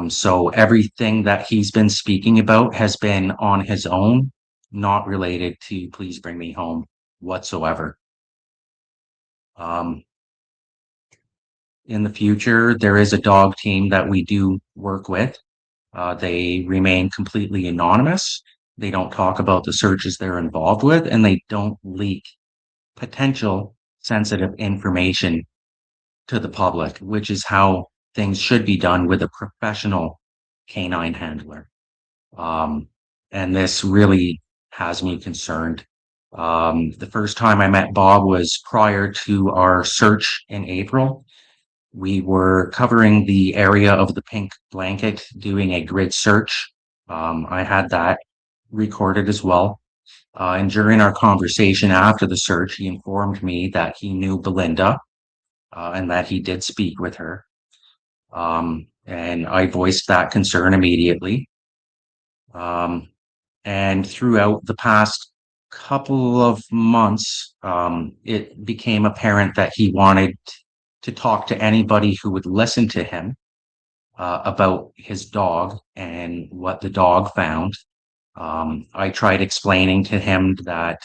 So everything that he's been speaking about has been on his own, not related to Please Bring Me Home whatsoever. In the future, there is a dog team that we do work with. They remain completely anonymous. They don't talk about the searches they're involved with, and they don't leak potential sensitive information to the public, which is how things should be done with a professional canine handler. And this really has me concerned. The first time I met Bob was prior to our search in April. We were covering the area of the pink blanket, doing a grid search. I had that recorded as well. And during our conversation after the search, he informed me that he knew Belynda and that he did speak with her. And I voiced that concern immediately. And throughout the past couple of months, it became apparent that he wanted to talk to anybody who would listen to him about his dog and what the dog found. I tried explaining to him that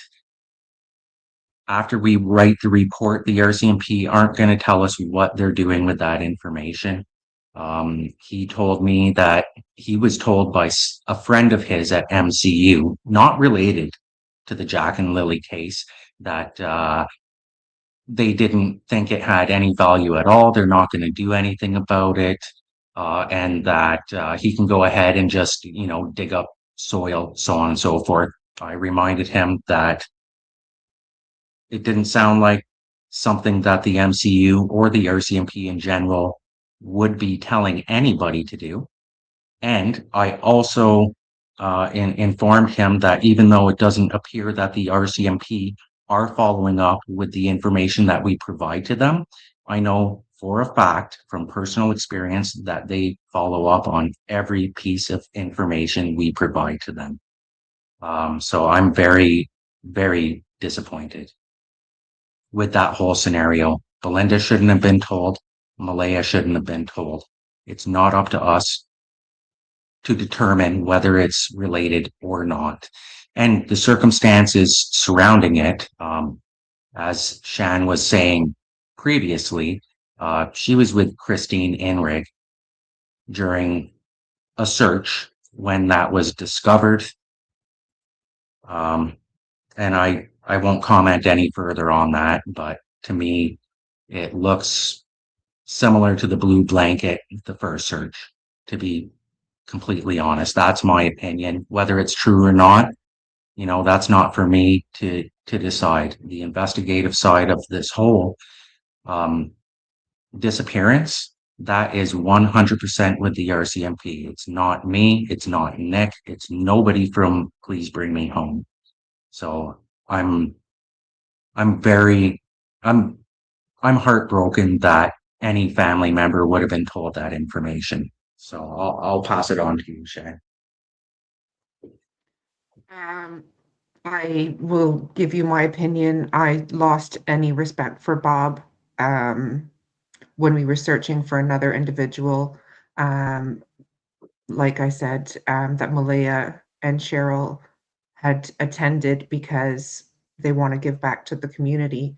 after we write the report, the RCMP aren't going to tell us what they're doing with that information. He told me that he was told by a friend of his at MCU, not related to the Jack and Lily case, that they didn't think it had any value at all. They're not going to do anything about it. And that he can go ahead and just, dig up soil, so on and so forth. I reminded him that it didn't sound like something that the MCU or the RCMP in general would be telling anybody to do. And I also informed him that even though it doesn't appear that the RCMP are following up with the information that we provide to them, I know for a fact from personal experience that they follow up on every piece of information we provide to them. So I'm very, very disappointed with that whole scenario. Belynda shouldn't have been told. Malehya shouldn't have been told. It's not up to us to determine whether it's related or not. And the circumstances surrounding it, as Shan was saying previously, she was with Christine Inrig during a search when that was discovered. And I won't comment any further on that, but to me, it looks similar to the blue blanket, the first search, to be completely honest. That's my opinion. Whether it's true or not, that's not for me to decide. The investigative side of this whole disappearance, that is 100% with the RCMP. It's not me. It's not Nick. It's nobody from Please Bring Me Home. So I'm very, I'm heartbroken that any family member would have been told that information. So I'll pass it on to you, Shay. I will give you my opinion. I lost any respect for Bob when we were searching for another individual. Like I said, that Malehya and Cheryl had attended because they want to give back to the community.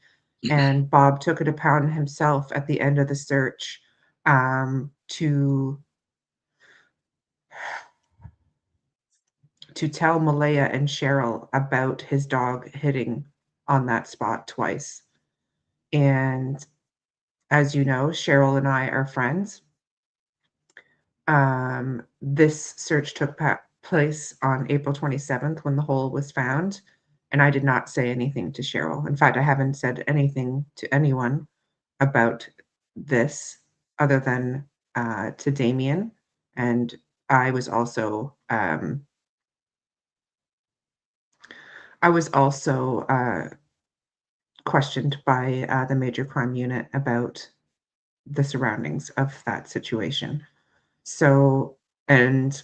And Bob took it upon himself at the end of the search to tell Malehya and Cheryl about his dog hitting on that spot twice. And as you know, Cheryl and I are friends. This search took place on April 27th when the hole was found, and I did not say anything to Cheryl. In fact, I haven't said anything to anyone about this other than to Damien, and I was also questioned by the major crime unit about the surroundings of that situation. So, and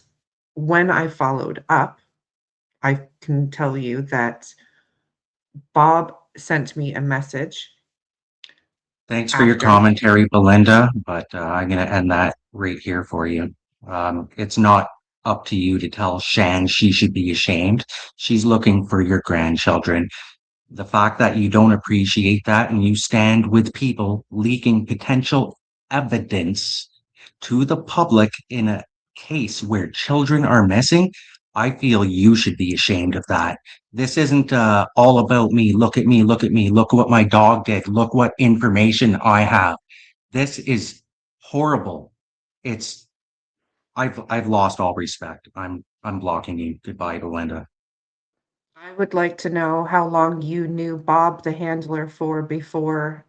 when I followed up, I can tell you that Bob sent me a message. Thanks for your commentary, Belynda, but I'm going to end that right here for you. It's not up to you to tell Shan she should be ashamed. She's looking for your grandchildren. The fact that you don't appreciate that and you stand with people leaking potential evidence to the public in a case where children are missing, I feel you should be ashamed of that. This isn't all about me. Look at me, look at me, look what my dog did, look what information I have. This is horrible. I've lost all respect. I'm blocking you. Goodbye, Belynda. I would like to know how long you knew Bob the handler for before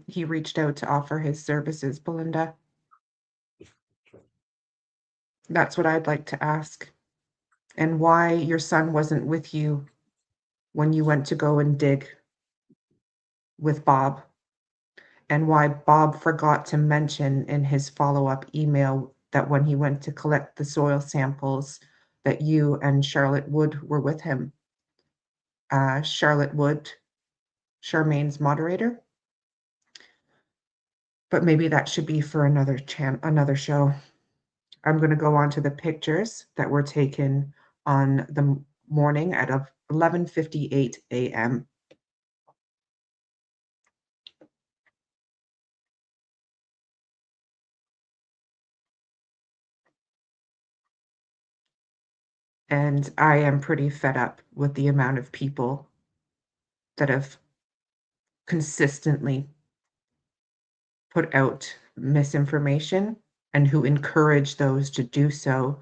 he reached out to offer his services, Belynda. That's what I'd like to ask. And why your son wasn't with you when you went to go and dig with Bob. And why Bob forgot to mention in his follow-up email that when he went to collect the soil samples that you and Charlotte Wood were with him. Charlotte Wood, Charmaine's moderator. But maybe that should be for another show. I'm going to go on to the pictures that were taken on the morning at 11:58 a.m. And I am pretty fed up with the amount of people that have consistently put out misinformation and who encourage those to do so.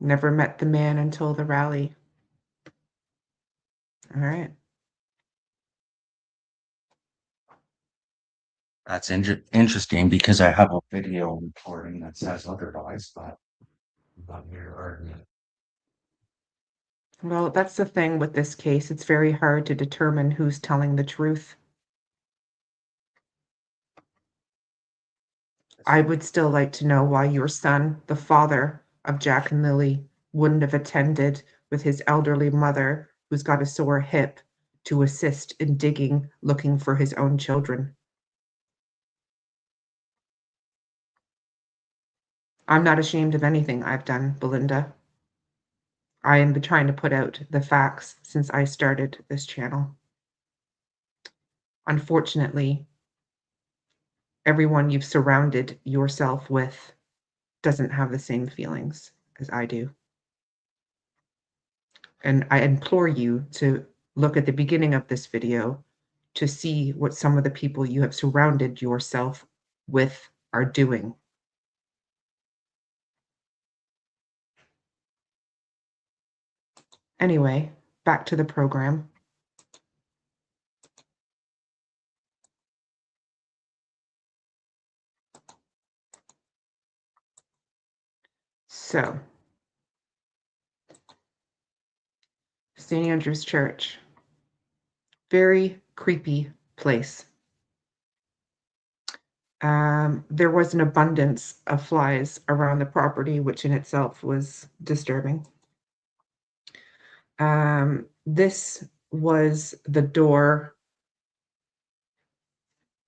Never met the man until the rally. All right. That's interesting because I have a video recording that says otherwise, but I'm not here arguing it. Well, that's the thing with this case. It's very hard to determine who's telling the truth. I would still like to know why your son, the father of Jack and Lily, wouldn't have attended with his elderly mother, who's got a sore hip, to assist in digging, looking for his own children. I'm not ashamed of anything I've done, Belynda. I am trying to put out the facts since I started this channel. Unfortunately, everyone you've surrounded yourself with doesn't have the same feelings as I do. And I implore you to look at the beginning of this video to see what some of the people you have surrounded yourself with are doing. Anyway, back to the program. So, St. Andrew's Church, very creepy place. There was an abundance of flies around the property, which in itself was disturbing. This was the door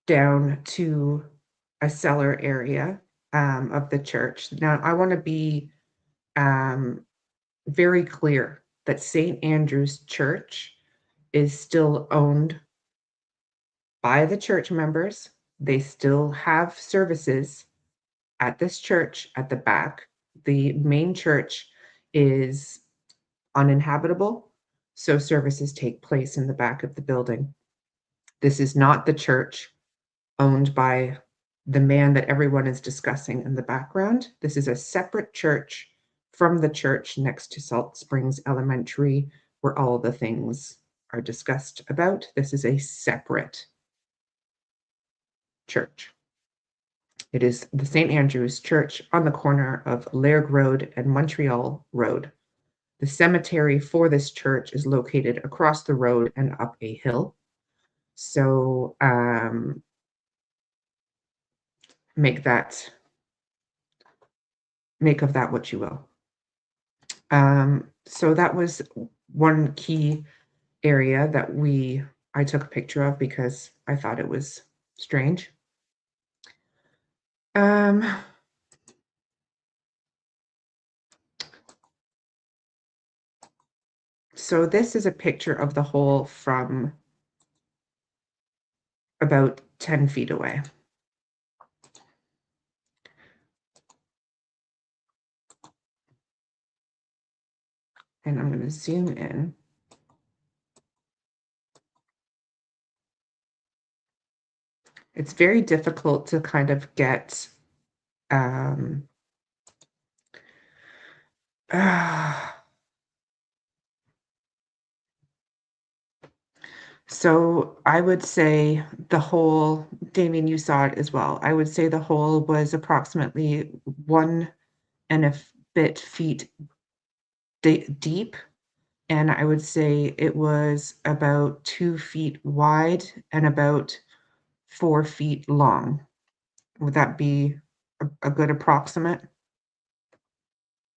down to a cellar area of the church. Now, I want to be very clear that St. Andrew's Church is still owned by the church members. They still have services at this church at the back. The main church is uninhabitable, so services take place in the back of the building. This is not the church owned by the man that everyone is discussing in the background. This is a separate church from the church next to Salt Springs Elementary, where all the things are discussed about. This is a separate church. It is the St. Andrew's Church on the corner of Lairg Road and Montreal Road. The cemetery for this church is located across the road and up a hill. So make of that what you will. So that was one key area that I took a picture of because I thought it was strange. So this is a picture of the hole from about 10 feet away. And I'm going to zoom in. It's very difficult to kind of get so I would say the hole, Damien, you saw it as well. I would say the hole was approximately 1 and a bit feet deep. And I would say it was about 2 feet wide and about 4 feet long. Would that be a good approximate?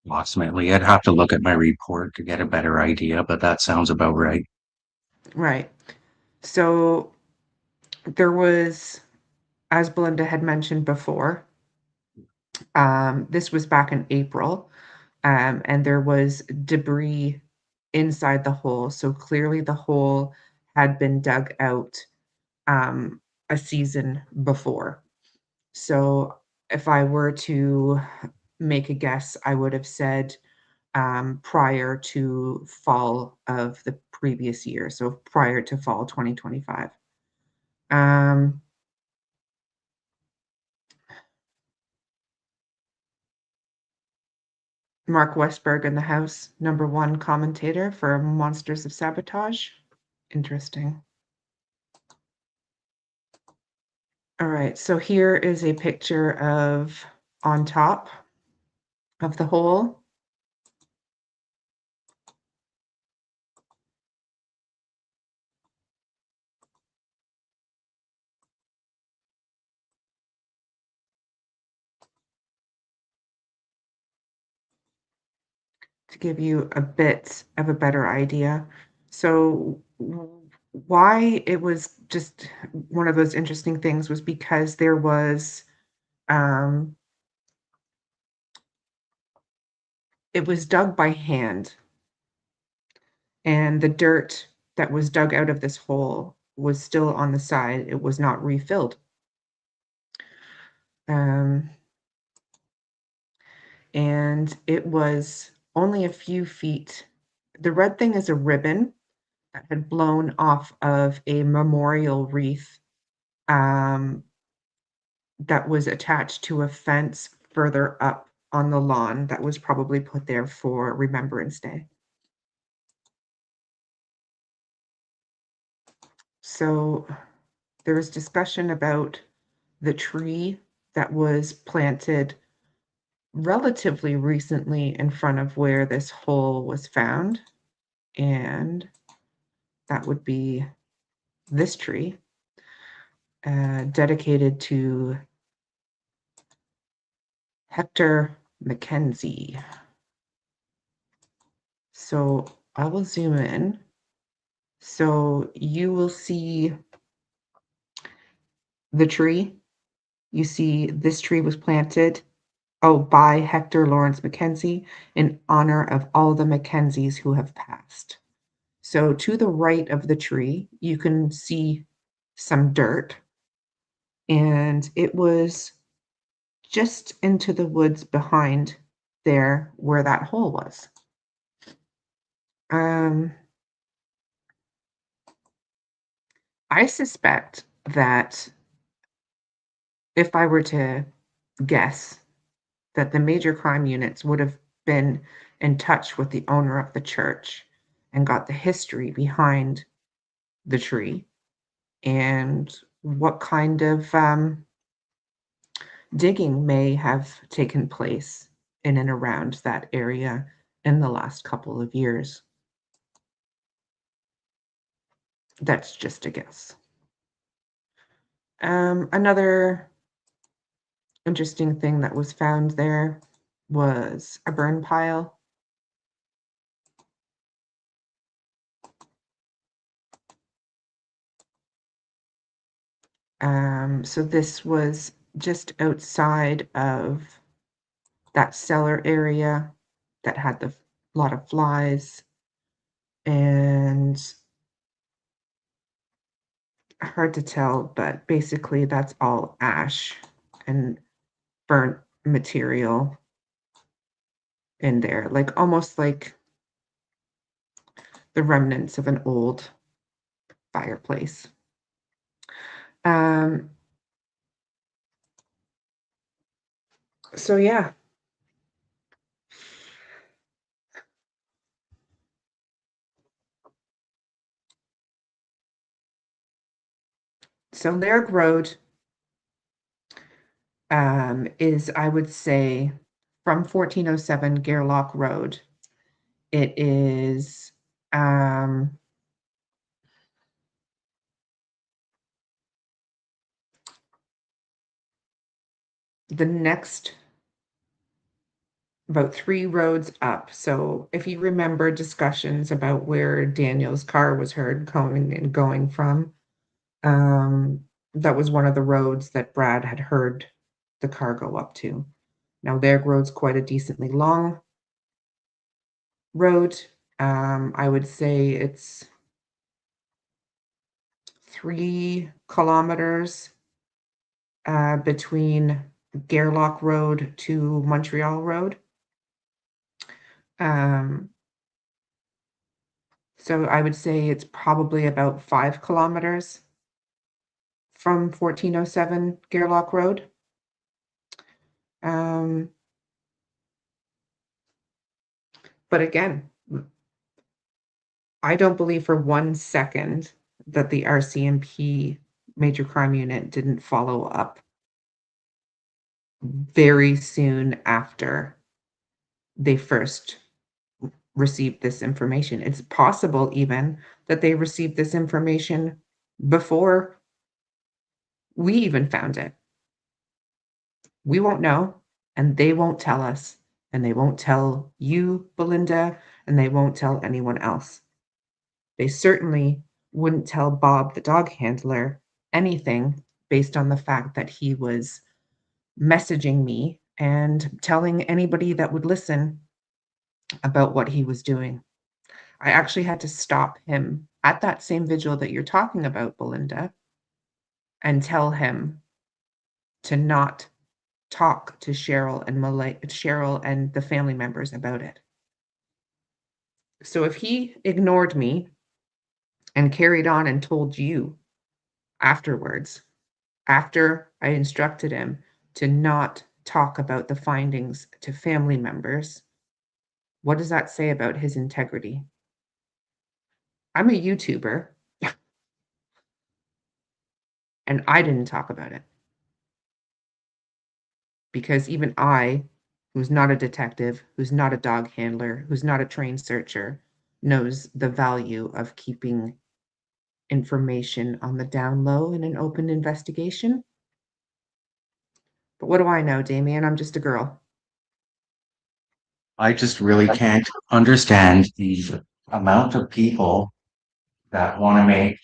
Approximately. I'd have to look at my report to get a better idea, but that sounds about right. Right. So there was, as Belynda had mentioned before, this was back in April, and there was debris inside the hole. So clearly the hole had been dug out a season before. So if I were to make a guess, I would have said prior to fall of the previous year, so prior to fall 2025. Mark Westberg in the house, #1 commentator for Monsters of Sabotage. Interesting. All right, so here is a picture of on top of the hole. To give you a bit of a better idea. So why it was just one of those interesting things was because there was it was dug by hand, and the dirt that was dug out of this hole was still on the side. It was not refilled. And it was only a few feet. The red thing is a ribbon that had blown off of a memorial wreath that was attached to a fence further up on the lawn that was probably put there for Remembrance Day. So there was discussion about the tree that was planted relatively recently in front of where this hole was found, and that would be this tree, dedicated to Hector Mackenzie. So I will zoom in. So you will see the tree. You see this tree was planted by Hector Lawrence Mackenzie in honor of all the Mackenzies who have passed. So to the right of the tree, you can see some dirt, and it was just into the woods behind there where that hole was. I suspect that if I were to guess, that the major crime units would have been in touch with the owner of the church and got the history behind the tree and what kind of digging may have taken place in and around that area in the last couple of years. That's just a guess. Another interesting thing that was found there was a burn pile. So this was just outside of that cellar area that had a lot of flies, and hard to tell, but basically that's all ash and burnt material in there, like almost like the remnants of an old fireplace. So yeah. So Laird Road is, I would say, from 1407 Gairloch Road. It is the next about 3 roads up. So if you remember discussions about where Daniel's car was heard coming and going from, that was one of the roads that Brad had heard the car go up to. Now their road's quite a decently long road. I would say it's 3 kilometers between Gairloch Road to Montreal Road. So I would say it's probably about 5 kilometers from 1407 Gairloch Road. But again, I don't believe for 1 second that the RCMP Major Crime Unit didn't follow up very soon after they first received this information. It's possible even that they received this information before we even found it. We won't know, and they won't tell us, and they won't tell you, Belynda, and they won't tell anyone else. They certainly wouldn't tell Bob, the dog handler, anything based on the fact that he was messaging me and telling anybody that would listen about what he was doing. I actually had to stop him at that same vigil that you're talking about, Belynda, and tell him to not talk to Cheryl and the family members about it. So if he ignored me and carried on and told you afterwards, after I instructed him to not talk about the findings to family members, what does that say about his integrity? I'm a YouTuber, and I didn't talk about it. Because even I, who's not a detective, who's not a dog handler, who's not a trained searcher, knows the value of keeping information on the down low in an open investigation. But what do I know, Damien? I'm just a girl. I just really can't understand the amount of people that want to make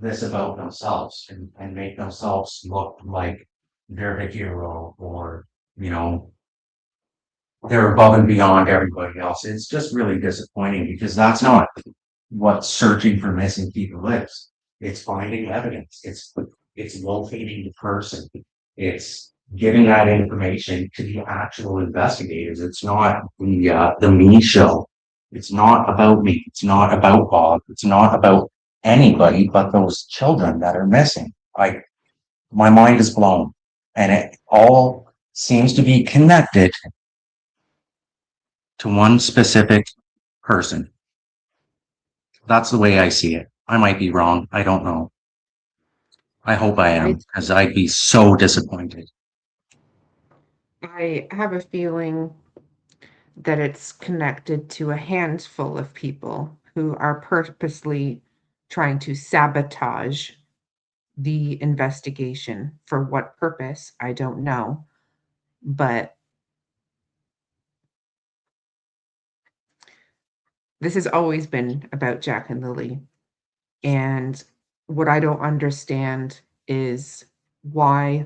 this about themselves and make themselves look like they're the hero or, you know, they're above and beyond everybody else. It's just really disappointing because that's not what searching for missing people is. It's finding evidence. It's locating the person. It's giving that information to the actual investigators. It's not the me show. It's not about me. It's not about Bob. It's not about anybody but those children that are missing. My mind is blown, and it all seems to be connected to one specific person. That's the way I see it. I might be wrong. I don't know. I hope I am, because I'd be so disappointed. I have a feeling that it's connected to a handful of people who are purposely trying to sabotage the investigation. For what purpose, I don't know. But this has always been about Jack and Lily. And what I don't understand is why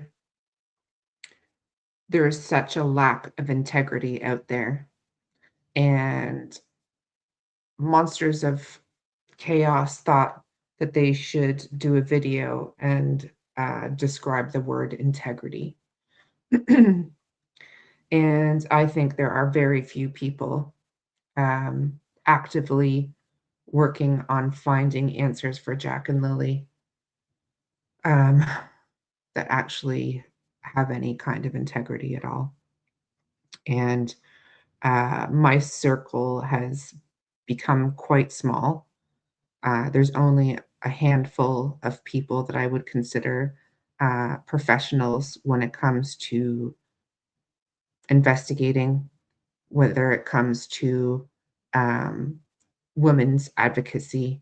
there is such a lack of integrity out there. And Monsters of Chaos thought that they should do a video and describe the word integrity. And I think there are very few people actively working on finding answers for Jack and Lily that actually have any kind of integrity at all. And my circle has become quite small. There's only a handful of people that I would consider professionals when it comes to investigating, whether it comes to women's advocacy,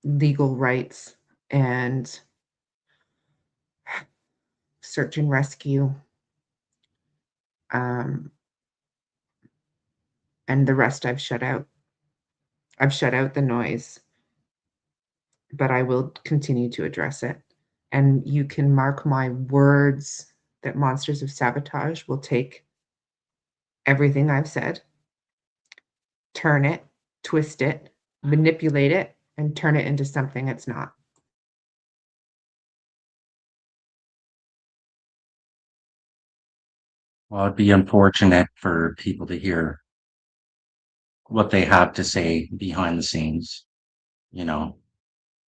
legal rights, and search and rescue, and the rest I've shut out. I've shut out the noise, but I will continue to address it. And you can mark my words that Monsters of Sabotage will take everything I've said, turn it, twist it, manipulate it, and turn it into something it's not. Well, it'd be unfortunate for people to hear what they have to say behind the scenes. You know,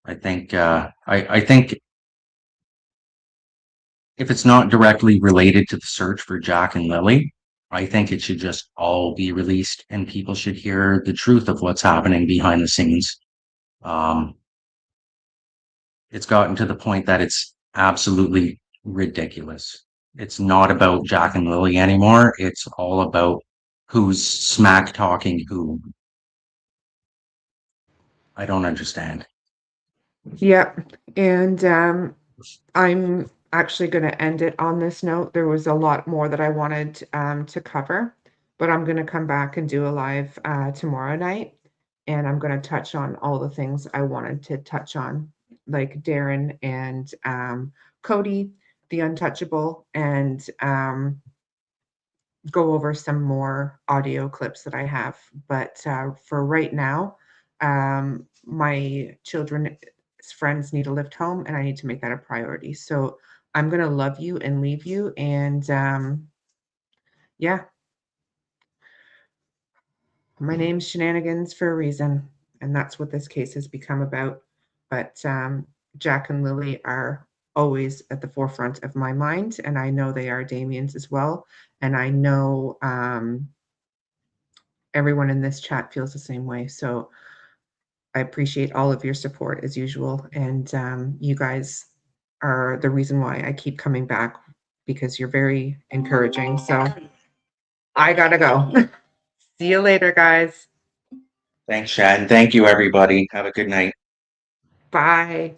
I think if it's not directly related to the search for Jack and Lily, I think it should just all be released and people should hear the truth of what's happening behind the scenes. Um, it's gotten to the point that it's absolutely ridiculous. It's not about Jack and Lily anymore. It's all about who's smack talking who. I don't understand. Yep. And I'm actually going to end it on this note. There was a lot more that I wanted to cover, but I'm going to come back and do a live tomorrow night. And I'm going to touch on all the things I wanted to touch on, like Darren and Cody, the untouchable, and go over some more audio clips that I have. But for right now, my children's friends need a lift home, and I need to make that a priority. So I'm going to love you and leave you. And yeah, my name's Shenanigans for a reason. And that's what this case has become about. But Jack and Lily are always at the forefront of my mind. And I know they are Damien's as well. And I know everyone in this chat feels the same way. So I appreciate all of your support as usual. And you guys are the reason why I keep coming back, because you're very encouraging. So I gotta go. See you later, guys. Thanks, Chad. And thank you, everybody. Have a good night. Bye.